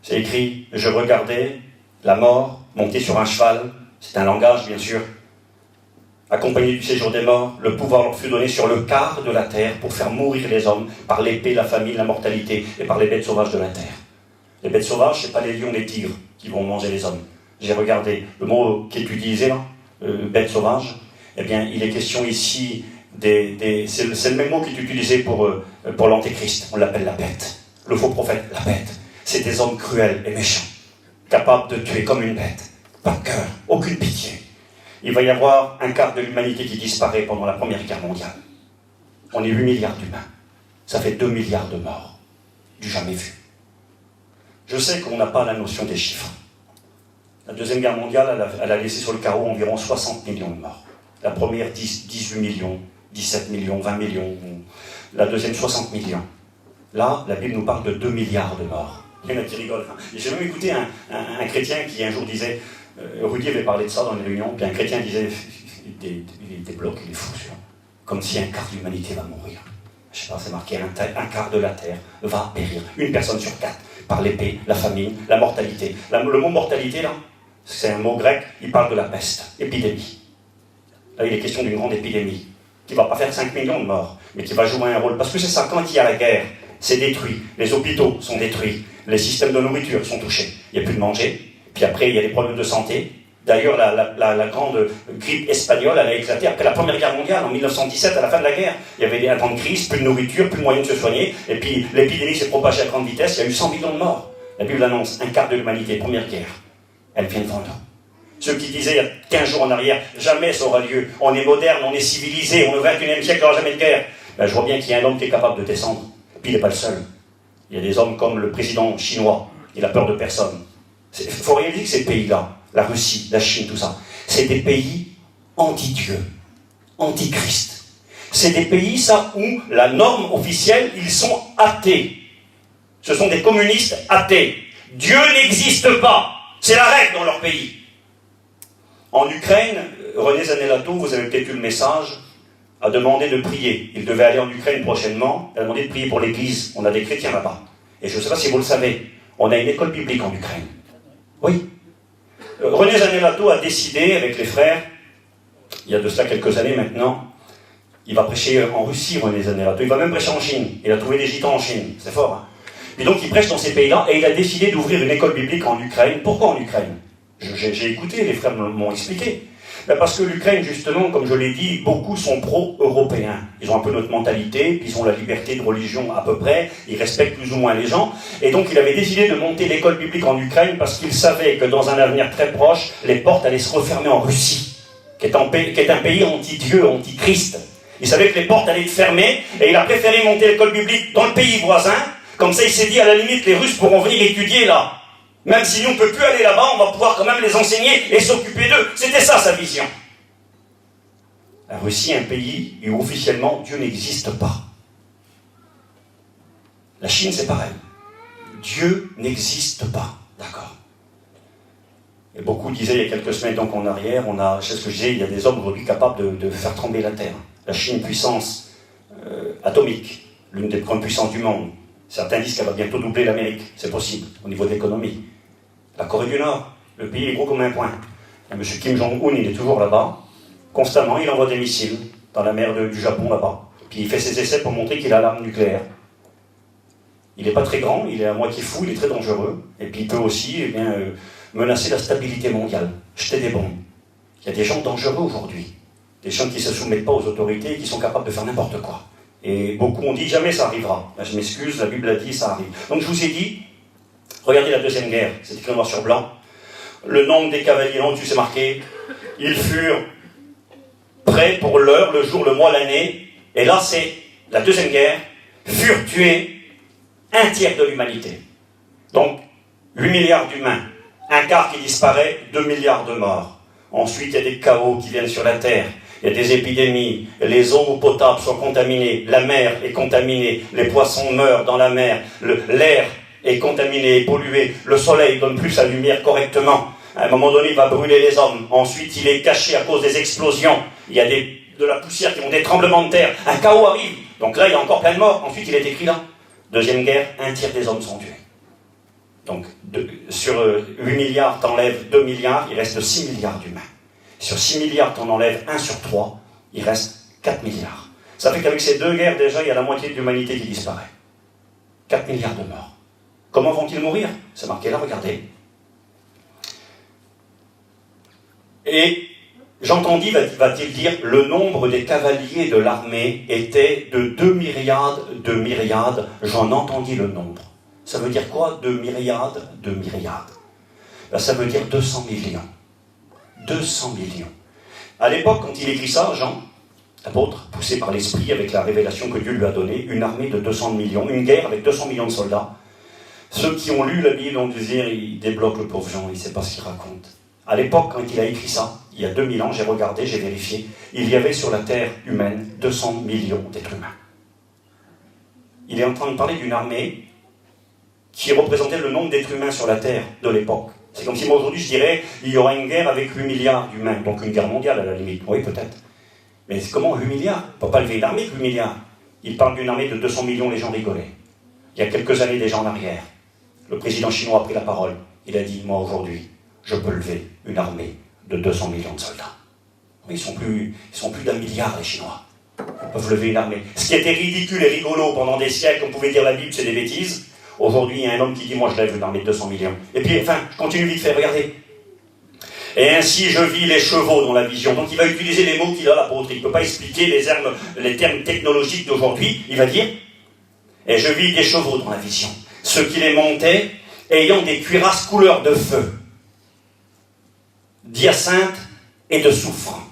C'est écrit, je regardais la mort monter sur un cheval. C'est un langage, bien sûr. Accompagné du séjour des morts, le pouvoir leur fut donné sur le quart de la terre pour faire mourir les hommes par l'épée, la famine, la mortalité et par les bêtes sauvages de la terre. Les bêtes sauvages, c'est pas les lions, les tigres qui vont manger les hommes. J'ai regardé le mot qui est utilisé là, bêtes sauvages. Eh bien, il est question ici c'est le même mot qui est utilisé pour l'antéchrist. On l'appelle la bête. Le faux prophète, la bête. C'est des hommes cruels et méchants, capables de tuer comme une bête. Pas de cœur, aucune pitié. Il va y avoir un quart de l'humanité qui disparaît pendant la Première Guerre mondiale. On est 8 milliards d'humains. Ça fait 2 milliards de morts. Du jamais vu. Je sais qu'on n'a pas la notion des chiffres. La Deuxième Guerre mondiale, elle a laissé sur le carreau environ 60 millions de morts. La première, 18 millions, 17 millions, 20 millions. La deuxième, 60 millions. Là, la Bible nous parle de 2 milliards de morts. Il y en a qui rigolent. J'ai même écouté un chrétien qui un jour disait, Rudy avait parlé de ça dans les réunions, puis un chrétien disait, il débloque, il est fou, comme si un quart de l'humanité va mourir. Je ne sais pas, c'est marqué, un quart de la terre va périr. 1 personne sur 4, par l'épée, la famine, la mortalité. Le mot mortalité, là, c'est un mot grec, il parle de la peste, épidémie. Là, il est question d'une grande épidémie, qui ne va pas faire 5 millions de morts, mais qui va jouer un rôle. Parce que c'est ça, quand il y a la guerre, c'est détruit. Les hôpitaux sont détruits. Les systèmes de nourriture sont touchés. Il n'y a plus de manger. Puis après, il y a des problèmes de santé. D'ailleurs, la grande grippe espagnole, elle a éclaté après la Première Guerre mondiale, en 1917, à la fin de la guerre. Il y avait un temps de crise, plus de nourriture, plus de moyens de se soigner. Et puis, l'épidémie s'est propagée à grande vitesse. Il y a eu 100 millions de morts. La Bible annonce un quart de l'humanité, première guerre. Elle vient devant nous. Ceux qui disaient il y a 15 jours en arrière, jamais ça aura lieu. On est moderne, on est civilisé, on est au XXIe siècle, il n'y aura jamais de guerre. Ben, je vois bien qu'il y a un homme qui est capable de descendre. Puis il n'est pas le seul. Il y a des hommes comme le président chinois. Il a peur de personne. Il faut réaliser que ces pays-là, la Russie, la Chine, tout ça, c'est des pays anti-Dieu, anti-Christ. C'est des pays, ça, où la norme officielle, ils sont athées. Ce sont des communistes athées. Dieu n'existe pas. C'est la règle dans leur pays. En Ukraine, René Zanellato, vous avez peut-être eu le message, a demandé de prier. Il devait aller en Ukraine prochainement. Il a demandé de prier pour l'église. On a des chrétiens là-bas. Et je ne sais pas si vous le savez, on a une école biblique en Ukraine. Oui. René Zanellato a décidé, avec les frères, il y a de cela quelques années maintenant, il va prêcher en Russie, René Zanellato. Il va même prêcher en Chine. Il a trouvé des gitans en Chine. C'est fort, hein. Et donc il prêche dans ces pays-là, et il a décidé d'ouvrir une école biblique en Ukraine. Pourquoi en Ukraine? J'ai écouté, les frères m'ont expliqué. Ben parce que l'Ukraine, justement, comme je l'ai dit, beaucoup sont pro-européens. Ils ont un peu notre mentalité, puis ils ont la liberté de religion à peu près, ils respectent plus ou moins les gens. Et donc il avait décidé de monter l'école biblique en Ukraine parce qu'il savait que dans un avenir très proche, les portes allaient se refermer en Russie, qui est un pays anti-Dieu, anti-Christ. Il savait que les portes allaient être fermées, et il a préféré monter l'école biblique dans le pays voisin. Comme ça, il s'est dit, à la limite, les Russes pourront venir étudier là. Même si nous, on ne peut plus aller là-bas, on va pouvoir quand même les enseigner et s'occuper d'eux. C'était ça, sa vision. La Russie est un pays où, officiellement, Dieu n'existe pas. La Chine, c'est pareil. Dieu n'existe pas. D'accord. Et beaucoup disaient, il y a quelques semaines donc en arrière, je sais ce que je disais, il y a des hommes aujourd'hui capables de faire trembler la Terre. La Chine, puissance atomique, l'une des grandes puissances du monde. Certains disent qu'elle va bientôt doubler l'Amérique. C'est possible, au niveau de l'économie. La Corée du Nord, le pays est gros comme un point. M. Kim Jong-un, il est toujours là-bas. Constamment, il envoie des missiles dans la mer du Japon, là-bas. Puis il fait ses essais pour montrer qu'il a l'arme nucléaire. Il n'est pas très grand, il est à moitié fou, il est très dangereux. Et puis il peut aussi menacer la stabilité mondiale, jeter des bombes. Il y a des gens dangereux aujourd'hui. Des gens qui ne se soumettent pas aux autorités et qui sont capables de faire n'importe quoi. Et beaucoup ont dit, jamais ça arrivera. Là, je m'excuse, la Bible a dit, ça arrive. Donc je vous ai dit, regardez la Deuxième Guerre, c'est écrit noir sur blanc. Le nombre des cavaliers, là-dessus c'est marqué, ils furent prêts pour l'heure, le jour, le mois, l'année. Et là, c'est la Deuxième Guerre, furent tués un tiers de l'humanité. Donc, 8 milliards d'humains, un quart qui disparaît, 2 milliards de morts. Ensuite, il y a des chaos qui viennent sur la Terre. Il y a des épidémies, les eaux potables sont contaminées, la mer est contaminée, les poissons meurent dans la mer, l'air est contaminé et pollué, le soleil ne donne plus sa lumière correctement. À un moment donné, il va brûler les hommes. Ensuite, il est caché à cause des explosions. Il y a de la poussière qui vont, des tremblements de terre. Un chaos arrive. Donc là, il y a encore plein de morts. Ensuite, il est écrit là. Deuxième guerre, un tiers des hommes sont tués. Donc, sur 8 milliards, t'enlèves 2 milliards, il reste 6 milliards d'humains. Sur 6 milliards, t'en enlèves 1 sur 3, il reste 4 milliards. Ça fait qu'avec ces deux guerres, déjà, il y a la moitié de l'humanité qui disparaît. 4 milliards de morts. Comment vont-ils mourir? C'est marqué là, regardez. Et j'entendis, va-t-il dire, le nombre des cavaliers de l'armée était de 2 myriades, j'en entendis le nombre. Ça veut dire quoi, 2 myriades? Ben, ça veut dire 200 millions. 200 millions. À l'époque, quand il écrit ça, Jean, apôtre, poussé par l'Esprit, avec la révélation que Dieu lui a donnée, une armée de 200 millions, une guerre avec 200 millions de soldats. Ceux qui ont lu la Bible ont dû dire, il débloque le pauvre Jean, il ne sait pas ce qu'il raconte. À l'époque, quand il a écrit ça, il y a 2000 ans, j'ai regardé, j'ai vérifié, il y avait sur la terre humaine 200 millions d'êtres humains. Il est en train de parler d'une armée qui représentait le nombre d'êtres humains sur la terre de l'époque. C'est comme si moi aujourd'hui je dirais, il y aura une guerre avec 8 milliards d'humains, donc une guerre mondiale à la limite, oui peut-être. Mais c'est comment 8 milliards? On ne peut pas lever une armée de 8 milliards. Il parle d'une armée de 200 millions, les gens rigolaient. Il y a quelques années déjà en arrière, le président chinois a pris la parole. Il a dit, moi aujourd'hui, je peux lever une armée de 200 millions de soldats. Mais ils sont plus d'un milliard, les Chinois. Ils peuvent lever une armée. Ce qui était ridicule et rigolo pendant des siècles, on pouvait dire la Bible, c'est des bêtises. Aujourd'hui, il y a un homme qui dit, moi je lève une armée de 200 millions. Et puis, enfin, je continue vite fait, regardez. Et ainsi je vis les chevaux dans la vision. Donc il va utiliser les mots qu'il a, l'apôtre. Il ne peut pas expliquer les termes technologiques d'aujourd'hui. Il va dire, et je vis des chevaux dans la vision. Ceux qui les montaient, ayant des cuirasses couleur de feu, d'hyacinthe et de soufre.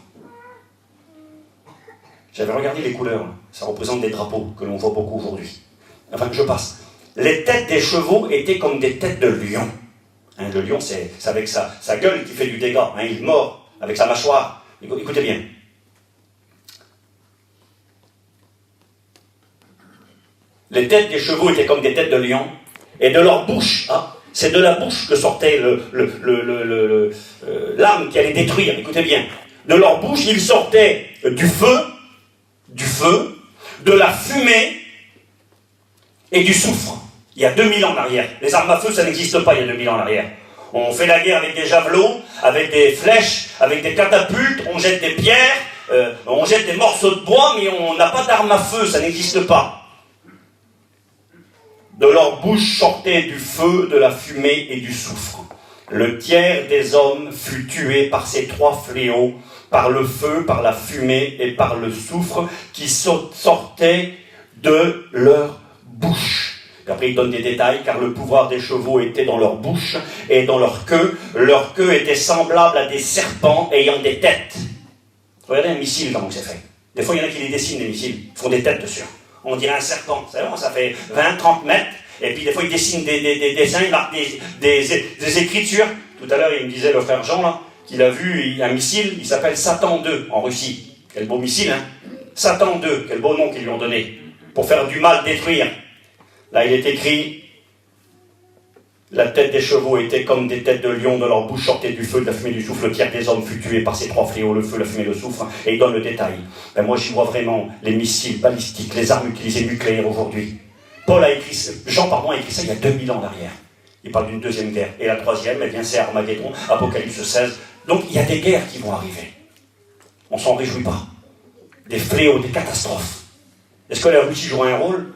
J'avais regardé les couleurs, ça représente des drapeaux que l'on voit beaucoup aujourd'hui. Enfin, je passe. Les têtes des chevaux étaient comme des têtes de lion. Hein, le lion, c'est avec sa gueule qui fait du dégât. Hein, il mord avec sa mâchoire. Écoutez bien. Les têtes des chevaux étaient comme des têtes de lion. Et de leur bouche, c'est de la bouche que sortait l'âme qui allait détruire. Écoutez bien. De leur bouche, il sortait du feu, de la fumée et du soufre. Il y a 2000 ans en arrière. Les armes à feu, ça n'existe pas il y a 2000 ans en arrière. On fait la guerre avec des javelots, avec des flèches, avec des catapultes, on jette des pierres, on jette des morceaux de bois, mais on n'a pas d'armes à feu, ça n'existe pas. De leur bouche sortait du feu, de la fumée et du soufre. Le tiers des hommes fut tué par ces trois fléaux, par le feu, par la fumée et par le soufre qui sortaient de leur bouche. Et après, il donne des détails, car le pouvoir des chevaux était dans leur bouche et dans leur queue. Leur queue était semblable à des serpents ayant des têtes. Regardez un missile, comment c'est fait. Des fois, il y en a qui les dessinent, des missiles. Ils font des têtes dessus. On dirait un serpent. C'est vrai, ça fait 20-30 mètres. Et puis, des fois, ils dessinent des dessins, ils marquent des écritures. Tout à l'heure, il me disait, le frère Jean, là, qu'il a vu un missile, il s'appelle Satan 2 en Russie. Quel beau missile, hein. Satan 2, quel beau nom qu'ils lui ont donné. Pour faire du mal, détruire. Là, il est écrit, la tête des chevaux était comme des têtes de lions, de leur bouche sortait du feu, de la fumée, du soufre. Le tiers des hommes fut tué par ces trois fléaux, le feu, la fumée, le soufre. Et il donne le détail. Ben moi, j'y vois vraiment les missiles balistiques, les armes utilisées nucléaires aujourd'hui. Jean a écrit ça il y a 2000 ans en arrière. Il parle d'une deuxième guerre. Et la troisième, eh bien, c'est Armageddon, Apocalypse 16. Donc, il y a des guerres qui vont arriver. On s'en réjouit pas. Des fléaux, des catastrophes. Est-ce que la Russie jouera un rôle?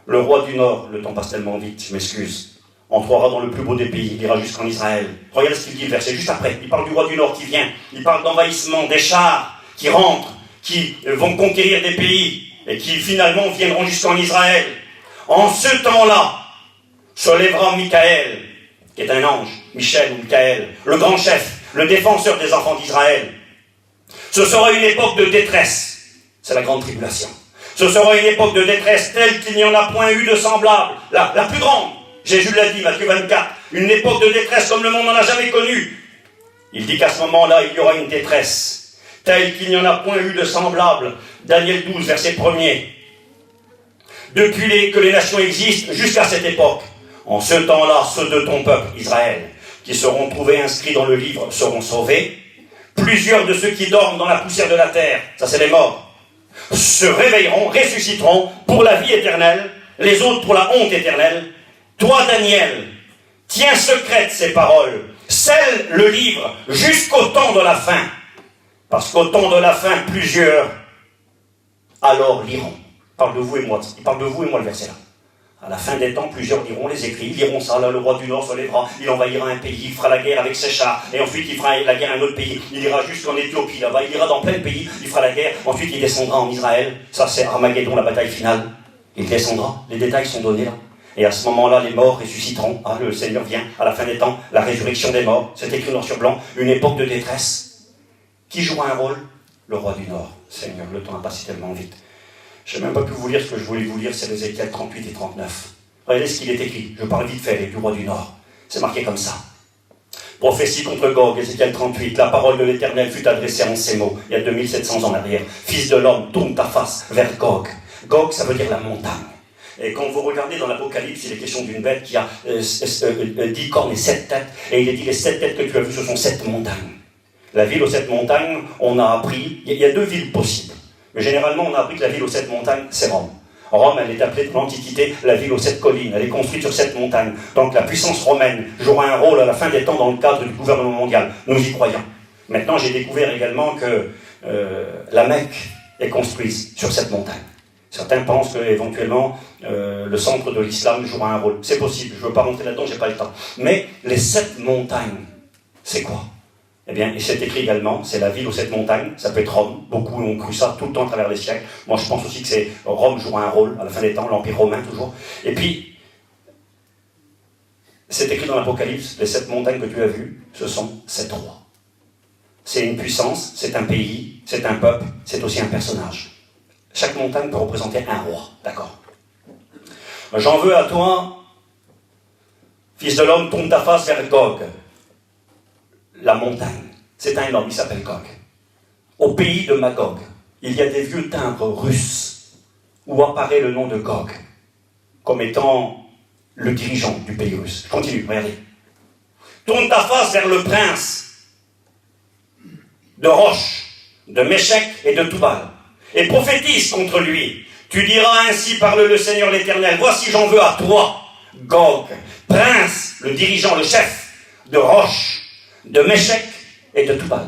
Le roi du Nord, le temps passe tellement vite, je m'excuse, entrera dans le plus beau des pays, il ira jusqu'en Israël. Regardez ce qu'il dit, le verset juste après. Il parle du roi du Nord qui vient, il parle d'envahissement, des chars qui rentrent, qui vont conquérir des pays, et qui finalement viendront jusqu'en Israël. En ce temps-là, se lèvera Michael, qui est un ange, Michel ou Michael, le grand chef, le défenseur des enfants d'Israël. Ce sera une époque de détresse, c'est la grande tribulation. Ce sera une époque de détresse telle qu'il n'y en a point eu de semblable. La plus grande, Jésus l'a dit, Matthieu 24, une époque de détresse comme le monde n'en a jamais connue. Il dit qu'à ce moment-là, il y aura une détresse telle qu'il n'y en a point eu de semblable. Daniel 12, verset 1er. Depuis que les nations existent jusqu'à cette époque, en ce temps-là, ceux de ton peuple, Israël, qui seront trouvés inscrits dans le livre, seront sauvés. Plusieurs de ceux qui dorment dans la poussière de la terre, ça c'est les morts, se réveilleront, ressusciteront pour la vie éternelle, les autres pour la honte éternelle. Toi, Daniel, tiens secrète ces paroles, scelle le livre jusqu'au temps de la fin, parce qu'au temps de la fin, plusieurs alors liront. Il parle de vous et moi, le verset là. À la fin des temps, plusieurs liront les écrits, ils liront ça, là le roi du Nord se lèvera, il envahira un pays, il fera la guerre avec ses chars, et ensuite il fera la guerre à un autre pays, il ira jusqu'en Éthiopie là-bas, il ira dans plein de pays, il fera la guerre, ensuite il descendra en Israël, ça c'est Armageddon, la bataille finale, il descendra, les détails sont donnés là, et à ce moment-là les morts ressusciteront, le Seigneur vient, à la fin des temps, la résurrection des morts, c'est écrit noir sur blanc, une époque de détresse. Qui jouera un rôle? Le roi du Nord. Seigneur, le temps a passé tellement vite. Je n'ai même pas pu vous lire ce que je voulais vous lire, c'est Ézéchiel 38 et 39. Regardez ce qu'il est écrit, je parle vite fait, du roi du Nord. C'est marqué comme ça. Prophétie contre Gog, Ézéchiel 38, la parole de l'Éternel fut adressée en ces mots, il y a 2700 ans en arrière. Fils de l'homme, tourne ta face vers Gog. Gog, ça veut dire la montagne. Et quand vous regardez dans l'Apocalypse, il est question d'une bête qui a 10 cornes et 7 têtes. Et il est dit, les 7 têtes que tu as vues, ce sont 7 montagnes. La ville aux 7 montagnes, on a appris, il y a 2 villes possibles. Mais généralement, on a appris que la ville aux 7 montagnes, c'est Rome. Rome, elle est appelée dans l'Antiquité la ville aux 7 collines. Elle est construite sur 7 montagnes. Donc la puissance romaine jouera un rôle à la fin des temps dans le cadre du gouvernement mondial. Nous y croyons. Maintenant, j'ai découvert également que la Mecque est construite sur cette montagne. Certains pensent qu'éventuellement le centre de l'islam jouera un rôle. C'est possible, je ne veux pas rentrer là-dedans, je n'ai pas le temps. Mais les 7 montagnes, c'est quoi? Eh bien, et c'est écrit également, c'est la ville aux 7 montagnes, ça peut être Rome. Beaucoup ont cru ça tout le temps à travers les siècles. Moi, je pense aussi que Rome jouera un rôle à la fin des temps, l'Empire romain toujours. Et puis, c'est écrit dans l'Apocalypse, les 7 montagnes que tu as vues, ce sont 7 rois. C'est une puissance, c'est un pays, c'est un peuple, c'est aussi un personnage. Chaque montagne peut représenter un roi, d'accord? J'en veux à toi, fils de l'homme, tourne ta face vers Gog. La montagne, c'est un homme, il s'appelle Gog. Au pays de Magog, il y a des vieux timbres russes où apparaît le nom de Gog comme étant le dirigeant du pays russe. Je continue, regardez. Tourne ta face vers le prince de Roche, de Méchec et de Toubal, et prophétise contre lui. Tu diras ainsi, parle le Seigneur l'Éternel, voici j'en veux à toi, Gog, prince, le dirigeant, le chef de Roche, de Méchec et de Toubal.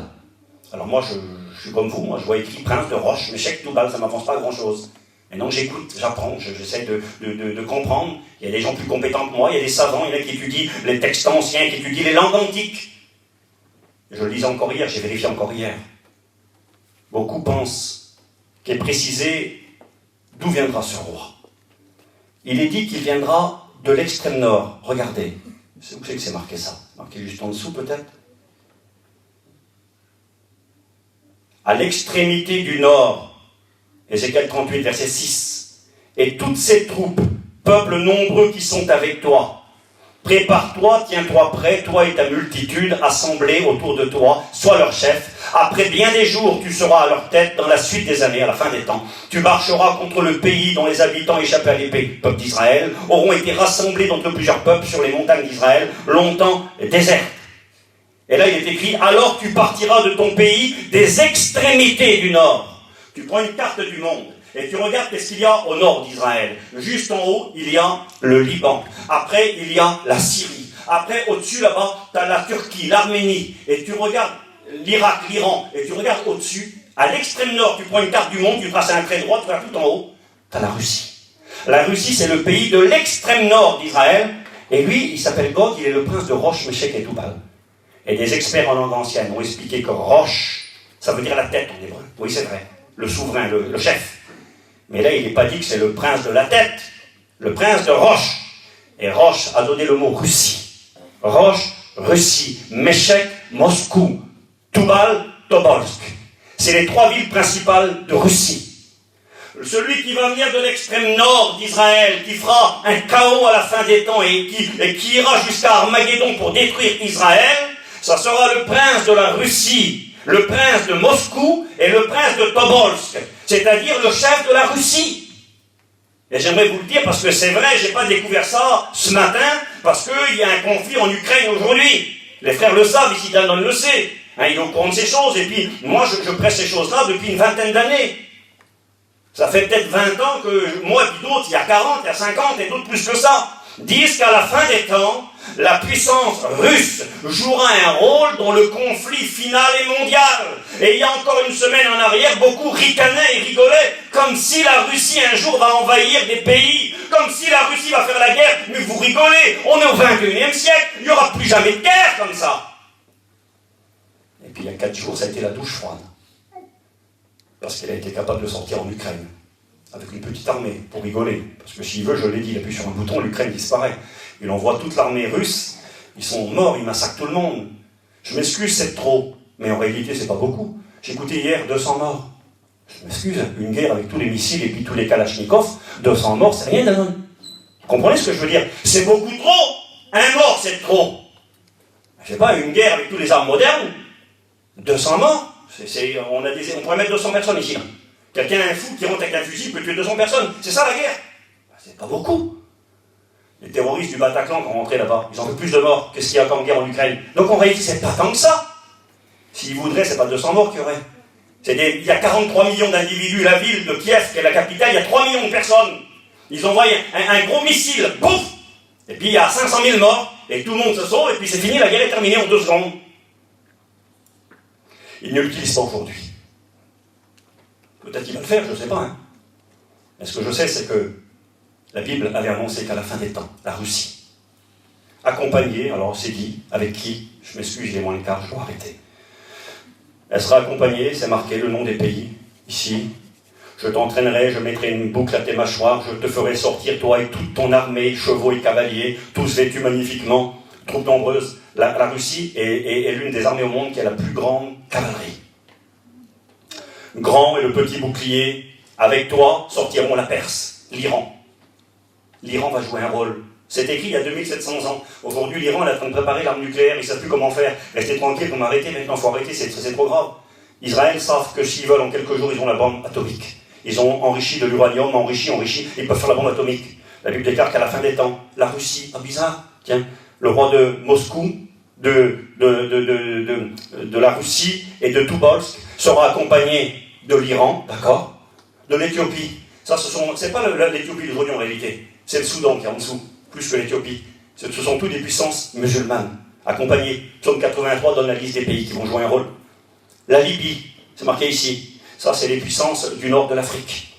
Alors moi, je suis comme vous, moi je vois écrit prince de Roche, Méchec, Toubal, ça ne m'avance pas grand-chose. Et donc j'écoute, j'apprends, j'essaie de comprendre. Il y a des gens plus compétents que moi, il y a des savants, il y en a qui étudient les textes anciens, qui étudient les langues antiques. Je le disais encore hier, j'ai vérifié encore hier. Beaucoup pensent qu'il est précisé d'où viendra ce roi. Il est dit qu'il viendra de l'extrême nord. Regardez, où c'est que c'est marqué ça? Marqué juste en dessous peut-être? À l'extrémité du nord, Ézéchiel 38, verset 6. Et toutes ces troupes, peuples nombreux qui sont avec toi, prépare-toi, tiens-toi prêt, toi et ta multitude, assemblés autour de toi, sois leur chef. Après bien des jours, tu seras à leur tête dans la suite des années, à la fin des temps. Tu marcheras contre le pays dont les habitants échappés à l'épée. Peuple d'Israël auront été rassemblés d'entre plusieurs peuples sur les montagnes d'Israël, longtemps désertes. Et là, il est écrit, alors tu partiras de ton pays des extrémités du nord. Tu prends une carte du monde et tu regardes qu'est-ce qu'il y a au nord d'Israël. Juste en haut, il y a le Liban. Après, il y a la Syrie. Après, au-dessus, là-bas, tu as la Turquie, l'Arménie. Et tu regardes l'Irak, l'Iran. Et tu regardes au-dessus, à l'extrême nord, tu prends une carte du monde, tu traces un trait droit, tu vas tout en haut, tu as la Russie. La Russie, c'est le pays de l'extrême nord d'Israël. Et lui, il s'appelle Gog, il est le prince de Roche, Méchec et Toubal. Et des experts en langue ancienne ont expliqué que Roche, ça veut dire la tête en hébreu. Oui, c'est vrai. Le souverain, le chef. Mais là, il n'est pas dit que c'est le prince de la tête. Le prince de Roche. Et Roche a donné le mot Russie. Roche, Russie. Méchec, Moscou. Toubal, Tobolsk. C'est les 3 villes principales de Russie. Celui qui va venir de l'extrême nord d'Israël, qui fera un chaos à la fin des temps et qui ira jusqu'à Armageddon pour détruire Israël, ça sera le prince de la Russie, le prince de Moscou et le prince de Tobolsk, c'est-à-dire le chef de la Russie. Et j'aimerais vous le dire parce que c'est vrai, j'ai pas découvert ça ce matin, parce qu'il y a un conflit en Ukraine aujourd'hui. Les frères le savent, ici Dan le sait. Il est au courant de ces choses, et puis moi je presse ces choses-là depuis une vingtaine d'années. Ça fait peut-être 20 ans que moi et d'autres, il y a 40, il y a 50 et d'autres plus que ça, disent qu'à la fin des temps, la puissance russe jouera un rôle dans le conflit final et mondial. Et il y a encore une semaine en arrière, beaucoup ricanaient et rigolaient, comme si la Russie un jour va envahir des pays, comme si la Russie va faire la guerre. Mais vous rigolez, on est au 21e siècle, il n'y aura plus jamais de guerre comme ça. Et puis il y a 4 jours, ça a été la douche froide. Parce qu'elle a été capable de sortir en Ukraine, avec une petite armée, pour rigoler. Parce que s'il veut, je l'ai dit, il appuie sur un bouton, l'Ukraine disparaît. Il envoie toute l'armée russe, ils sont morts, ils massacrent tout le monde. Je m'excuse, c'est trop, mais en réalité, c'est pas beaucoup. J'ai écouté hier 200 morts. Je m'excuse, une guerre avec tous les missiles et puis tous les kalachnikovs, 200 morts, c'est rien d'un homme. Vous comprenez ce que je veux dire? C'est beaucoup trop. Un mort, c'est trop. Je sais pas, une guerre avec tous les armes modernes, 200 morts. On pourrait mettre 200 personnes ici. Là. Quelqu'un, un fou qui rentre avec un fusil peut tuer 200 personnes. C'est ça la guerre. C'est pas beaucoup. Les terroristes du Bataclan qui ont rentré là-bas, ils ont fait plus de morts que ce qu'il y a comme guerre en Ukraine. Donc en réalité, c'est pas tant que ça. S'ils voudraient, c'est pas 200 morts qu'il y aurait. Il y a 43 millions d'individus. La ville de Kiev, qui est la capitale, il y a 3 millions de personnes. Ils envoient un gros missile, pouf. Et puis il y a 500 000 morts, et tout le monde se sauve, et puis c'est fini, la guerre est terminée en 2 secondes. Ils ne l'utilisent pas aujourd'hui. Peut-être qu'il va le faire, je ne sais pas. Hein. Mais ce que je sais, c'est que la Bible avait annoncé qu'à la fin des temps, la Russie, accompagnée, alors c'est dit, avec qui? Je m'excuse, j'ai moins le quart, je dois arrêter. Elle sera accompagnée, c'est marqué le nom des pays, ici. Je t'entraînerai, je mettrai une boucle à tes mâchoires, je te ferai sortir, toi et toute ton armée, chevaux et cavaliers, tous vêtus magnifiquement, troupes nombreuses. La Russie est l'une des armées au monde qui a la plus grande cavalerie. Grand et le petit bouclier, avec toi sortiront la Perse, l'Iran. L'Iran va jouer un rôle. C'est écrit il y a 2700 ans. Aujourd'hui, l'Iran est en train de préparer l'arme nucléaire, ils ne savent plus comment faire. Restez tranquille, on va arrêter maintenant, il faut arrêter, c'est trop grave. Israël savent que s'ils veulent, en quelques jours, ils ont la bombe atomique. Ils ont enrichi de l'uranium, enrichi, ils peuvent faire la bombe atomique. La Bible déclare qu'à la fin des temps, la Russie, bizarre, tiens, le roi de Moscou, de la Russie et de Tobolsk sera accompagné de l'Iran, d'accord, de l'Éthiopie. Ça, c'est pas l'Éthiopie d'aujourd'hui en réalité, c'est le Soudan qui est en dessous, plus que l'Éthiopie. Ce sont toutes des puissances musulmanes, accompagnées. Psaume 83 donne la liste des pays qui vont jouer un rôle. La Libye, c'est marqué ici. Ça, c'est les puissances du nord de l'Afrique.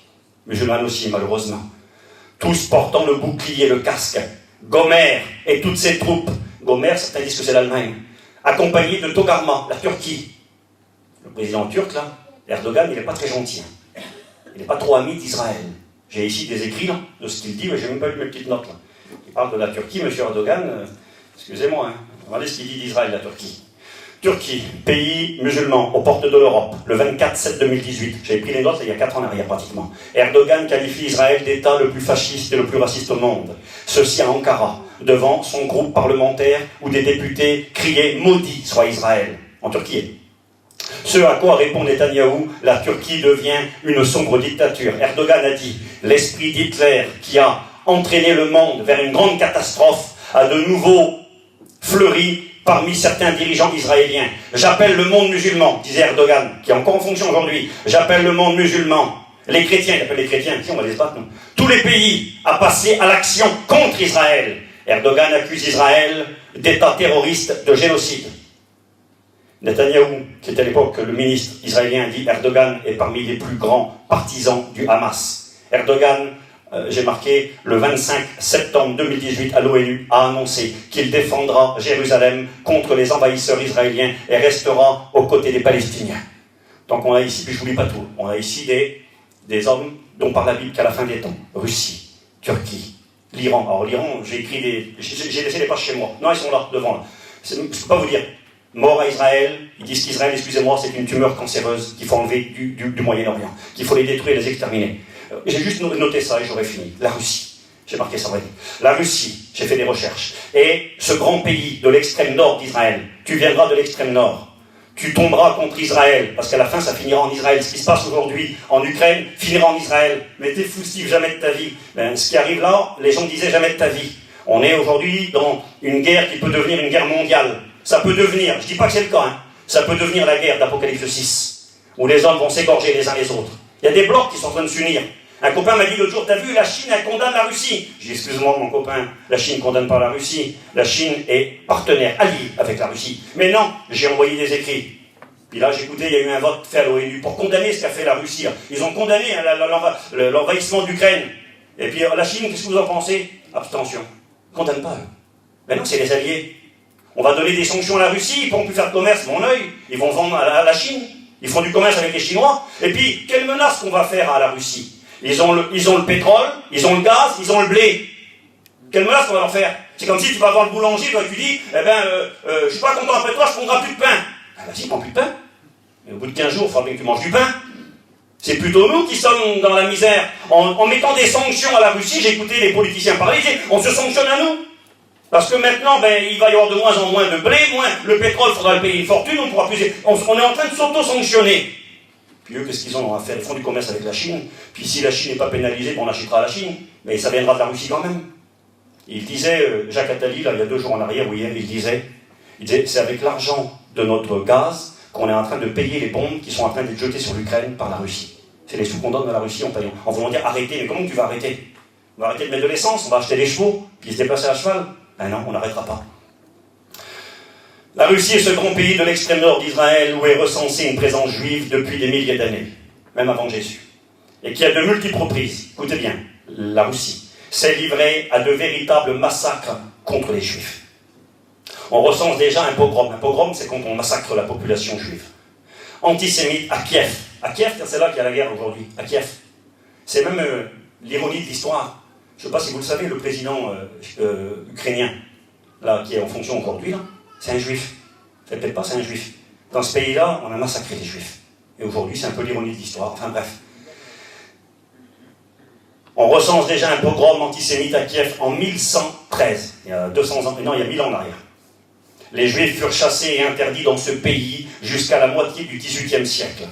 Musulmanes aussi, malheureusement. Tous portant le bouclier, le casque. Gomer et toutes ses troupes. Gomer, certains disent que c'est l'Allemagne. Accompagnés de Togarma, la Turquie. Le président turc, là, Erdogan, il n'est pas très gentil. Hein. Il n'est pas trop ami d'Israël. J'ai ici des écrits là, de ce qu'il dit, mais je n'ai même pas lu mes petites notes. Là. Il parle de la Turquie, M. Erdogan. Excusez-moi, hein. Regardez ce qu'il dit d'Israël, la Turquie. Turquie, pays musulman, aux portes de l'Europe, le 24/7/2018. J'avais pris les notes il y a 4 ans en arrière pratiquement. Erdogan qualifie Israël d'État le plus fasciste et le plus raciste au monde. Ceci à Ankara, devant son groupe parlementaire où des députés criaient « Maudit soit Israël » en Turquie. Ce à quoi répond Netanyahou, la Turquie devient une sombre dictature. Erdogan a dit « L'esprit d'Hitler qui a entraîné le monde vers une grande catastrophe a de nouveau fleuri parmi certains dirigeants israéliens. J'appelle le monde musulman, disait Erdogan, qui est encore en fonction aujourd'hui. J'appelle le monde musulman, les chrétiens, il appelle les chrétiens, si on va les battre, nous. Tous les pays à passer à l'action contre Israël. Erdogan accuse Israël d'État terroriste, de génocide. Netanyahou, qui était à l'époque le ministre israélien, dit Erdogan est parmi les plus grands partisans du Hamas. Erdogan, j'ai marqué, le 25 septembre 2018 à l'ONU, a annoncé qu'il défendra Jérusalem contre les envahisseurs israéliens et restera aux côtés des Palestiniens. Donc on a ici, puis je ne vous lis pas tout, on a ici des hommes dont par la Bible qu'à la fin des temps, Russie, Turquie, l'Iran. Alors l'Iran, j'ai laissé les pages chez moi. Non, ils sont là, devant là. Je ne peux pas vous dire. Mort à Israël, ils disent qu'Israël, excusez-moi, c'est une tumeur cancéreuse qu'il faut enlever du Moyen-Orient, qu'il faut les détruire et les exterminer. J'ai juste noté ça et j'aurais fini. La Russie, j'ai marqué ça, la Russie, j'ai fait des recherches. Et ce grand pays de l'extrême nord d'Israël, tu viendras de l'extrême nord, tu tomberas contre Israël, parce qu'à la fin ça finira en Israël. Ce qui se passe aujourd'hui en Ukraine finira en Israël. Mais t'es fou, Steve, jamais de ta vie. Ben, ce qui arrive là, les gens disaient jamais de ta vie. On est aujourd'hui dans une guerre qui peut devenir une guerre mondiale. Ça peut devenir, je ne dis pas que c'est le cas, hein, ça peut devenir la guerre d'Apocalypse 6, où les hommes vont s'égorger les uns les autres. Il y a des blocs qui sont en train de s'unir. Un copain m'a dit l'autre jour, t'as vu, la Chine, elle condamne la Russie. J'ai dit, excuse-moi mon copain, la Chine ne condamne pas la Russie. La Chine est partenaire, allié avec la Russie. Mais non, j'ai envoyé des écrits. Puis là, j'écoutais, il y a eu un vote fait à l'ONU pour condamner ce qu'a fait la Russie. Ils ont condamné l'envahissement d'Ukraine. Et puis la Chine, qu'est-ce que vous en pensez? Abstention. Ils ne condamnent pas, eux. Mais non, c'est les alliés. On va donner des sanctions à la Russie, ils ne pourront plus faire de commerce, mon œil. Ils vont vendre à la Chine. Ils font du commerce avec les Chinois. Et puis, quelle menace qu'on va faire à la Russie? Ils ont le pétrole, ils ont le gaz, ils ont le blé. Quelle menace qu'on va leur faire? C'est comme si tu vas voir le boulanger, toi tu dis, je suis pas content après toi, je ne prendrai plus de pain. Ah vas-y, prends plus de pain. Mais au bout de 15 jours, il faudra bien que tu manges du pain. C'est plutôt nous qui sommes dans la misère. En mettant des sanctions à la Russie, j'ai écouté les politiciens parler, ils disaient, on se sanctionne à nous. Parce que maintenant, il va y avoir de moins en moins de blé, le pétrole, il faudra le payer une fortune, on pourra plus. On est en train de s'auto-sanctionner. Puis eux, qu'est-ce qu'ils ont à faire? Ils font du commerce avec la Chine. Puis si la Chine n'est pas pénalisée, on achètera à la Chine. Mais ça viendra de la Russie quand même. Il disait, Jacques Attali, là, il y a 2 jours en arrière, ou hier, il disait, c'est avec l'argent de notre gaz qu'on est en train de payer les bombes qui sont en train d'être jetées sur l'Ukraine par la Russie. C'est les sous qu'on donne à la Russie en voulant dire arrêtez. Mais comment tu vas arrêter? On va arrêter de mettre de l'essence, on va acheter des chevaux, puis se déplacer à cheval. Ben non, on n'arrêtera pas. La Russie est ce grand pays de l'extrême nord d'Israël où est recensée une présence juive depuis des milliers d'années. même avant Jésus, et qui à de multiples reprises, écoutez bien, la Russie, s'est livrée à de véritables massacres contre les Juifs. On recense déjà un pogrom. Un pogrom, c'est quand on massacre la population juive. Antisémite à Kiev. À Kiev, c'est là qu'il y a la guerre aujourd'hui. À Kiev. C'est même l'ironie de l'histoire. Je ne sais pas si vous le savez, le président ukrainien, là, qui est en fonction aujourd'hui, là, c'est un juif. Vous ne savez peut-être pas, c'est un juif. Dans ce pays-là, on a massacré les juifs. Et aujourd'hui, c'est un peu l'ironie de l'histoire. Enfin bref. On recense déjà un pogrom antisémite à Kiev en 1113. Il y a 200 ans, non, il y a 1000 ans en arrière. Les Juifs furent chassés et interdits dans ce pays jusqu'à la moitié du XVIIIe siècle.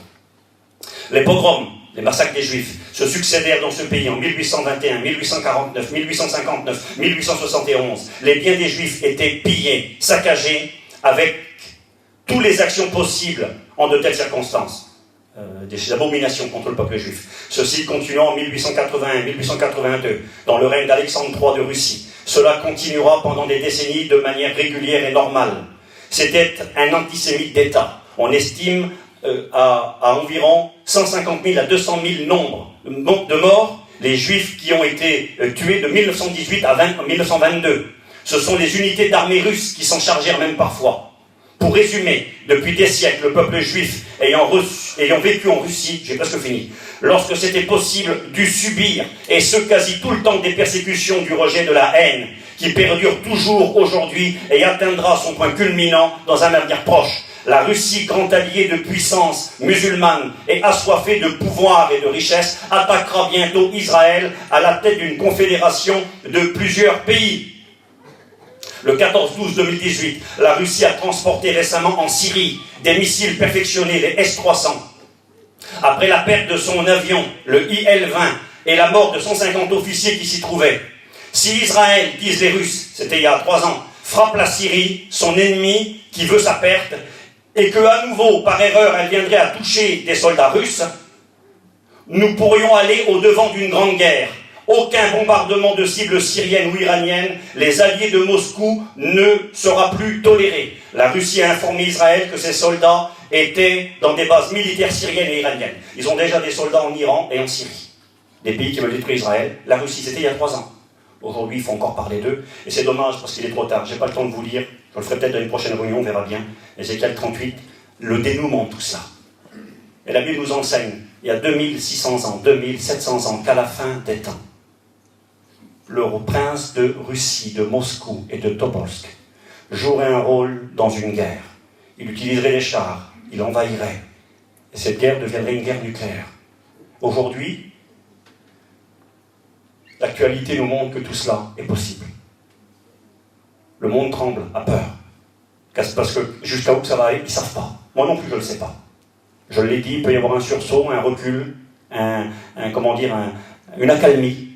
Les pogroms, les massacres des Juifs, se succédèrent dans ce pays en 1821, 1849, 1859, 1871. Les biens des Juifs étaient pillés, saccagés, avec toutes les actions possibles en de telles circonstances. Des abominations contre le peuple juif. Ceci continuant en 1881, 1882, dans le règne d'Alexandre III de Russie. Cela continuera pendant des décennies de manière régulière et normale. C'était un antisémite d'État. On estime à environ 150 000 à 200 000 nombres de morts, les Juifs qui ont été tués de 1918 à 1922. Ce sont les unités d'armée russes qui s'en chargèrent même parfois. Pour résumer, depuis des siècles, le peuple juif ayant vécu en Russie, j'ai presque fini, lorsque c'était possible, dut subir, et ce quasi tout le temps, des persécutions, du rejet, de la haine, qui perdure toujours aujourd'hui et atteindra son point culminant dans un avenir proche. La Russie, grand allié de puissance musulmane et assoiffée de pouvoir et de richesse, attaquera bientôt Israël à la tête d'une confédération de plusieurs pays. Le 14-12-2018, la Russie a transporté récemment en Syrie des missiles perfectionnés, les S-300. Après la perte de son avion, le IL-20, et la mort de 150 officiers qui s'y trouvaient. Si Israël, disent les Russes, c'était il y a 3 ans, frappe la Syrie, son ennemi qui veut sa perte, et que à nouveau, par erreur, elle viendrait à toucher des soldats russes, nous pourrions aller au-devant d'une grande guerre. Aucun bombardement de cibles syriennes ou iraniennes, les alliés de Moscou ne sera plus toléré. La Russie a informé Israël que ses soldats étaient dans des bases militaires syriennes et iraniennes. Ils ont déjà des soldats en Iran et en Syrie. Des pays qui veulent détruire Israël. La Russie, c'était il y a 3 ans. Aujourd'hui, il faut encore parler d'eux. Et c'est dommage parce qu'il est trop tard. Je n'ai pas le temps de vous lire. Je le ferai peut-être dans une prochaine réunion, on verra bien. Ézéchiel 38, le dénouement de tout ça. Et la Bible nous enseigne, il y a 2600 ans, 2700 ans, qu'à la fin des temps, le prince de Russie, de Moscou et de Tobolsk jouerait un rôle dans une guerre. Il utiliserait les chars, il envahirait. Et cette guerre deviendrait une guerre nucléaire. Aujourd'hui, l'actualité nous montre que tout cela est possible. Le monde tremble, a peur. Parce que jusqu'à où ça va aller, ils ne savent pas. Moi non plus, je ne le sais pas. Je l'ai dit, il peut y avoir un sursaut, un recul, une accalmie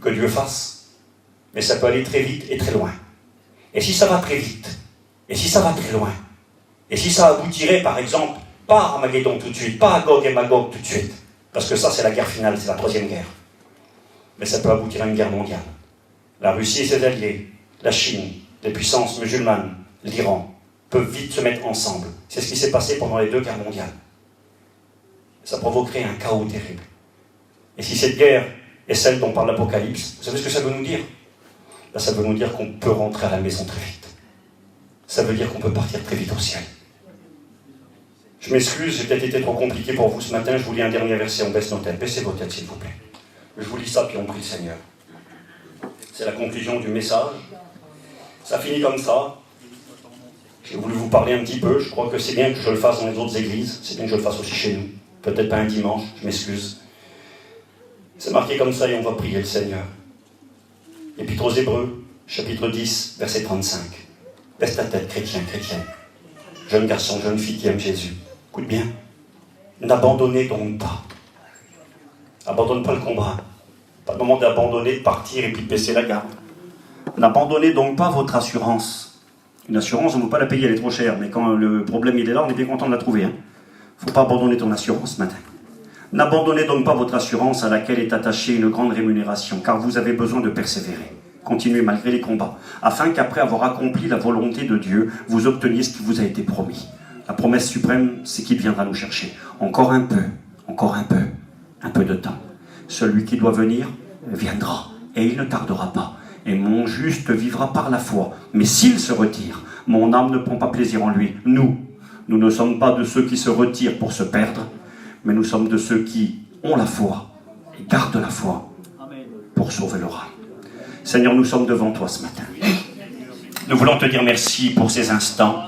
que Dieu fasse. Mais ça peut aller très vite et très loin. Et si ça va très vite, et si ça va très loin, et si ça aboutirait, par exemple, pas à Armageddon tout de suite, pas à Gog et Magog tout de suite, parce que ça c'est la guerre finale, c'est la 3e guerre, mais ça peut aboutir à une guerre mondiale. La Russie et ses alliés, la Chine, les puissances musulmanes, l'Iran, peuvent vite se mettre ensemble. C'est ce qui s'est passé pendant les 2 guerres mondiales. Ça provoquerait un chaos terrible. Et si cette guerre est celle dont parle l'Apocalypse, vous savez ce que ça veut nous dire ? Là, ça veut nous dire qu'on peut rentrer à la maison très vite. Ça veut dire qu'on peut partir très vite au ciel. Je m'excuse, j'ai peut-être été trop compliqué pour vous ce matin. Je vous lis un dernier verset, on baisse nos têtes. Baissez vos têtes, s'il vous plaît. Je vous lis ça, puis on prie le Seigneur. C'est la conclusion du message. Ça finit comme ça. J'ai voulu vous parler un petit peu. Je crois que c'est bien que je le fasse dans les autres églises. C'est bien que je le fasse aussi chez nous. Peut-être pas un dimanche, je m'excuse. C'est marqué comme ça et on va prier le Seigneur. Épître aux Hébreux, chapitre 10, verset 35. Baisse ta tête, chrétien, chrétienne. Jeune garçon, jeune fille qui aime Jésus. Écoute bien. N'abandonnez donc pas. Abandonne pas le combat. Pas le moment d'abandonner, de partir et puis de baisser la garde. N'abandonnez donc pas votre assurance. Une assurance, on ne peut pas la payer, elle est trop chère. Mais quand le problème il est là, on est bien content de la trouver. Il ne faut pas abandonner ton assurance ce matin. N'abandonnez donc pas votre assurance à laquelle est attachée une grande rémunération, car vous avez besoin de persévérer. Continuez malgré les combats, afin qu'après avoir accompli la volonté de Dieu, vous obteniez ce qui vous a été promis. La promesse suprême, c'est qu'il viendra nous chercher. Encore un peu, Encore un peu de temps. Celui qui doit venir viendra, et il ne tardera pas. Et mon juste vivra par la foi. Mais s'il se retire, mon âme ne prend pas plaisir en lui. Nous ne sommes pas de ceux qui se retirent pour se perdre, mais nous sommes de ceux qui ont la foi et gardent la foi pour sauver leur âme. Seigneur, nous sommes devant toi ce matin. Nous voulons te dire merci pour ces instants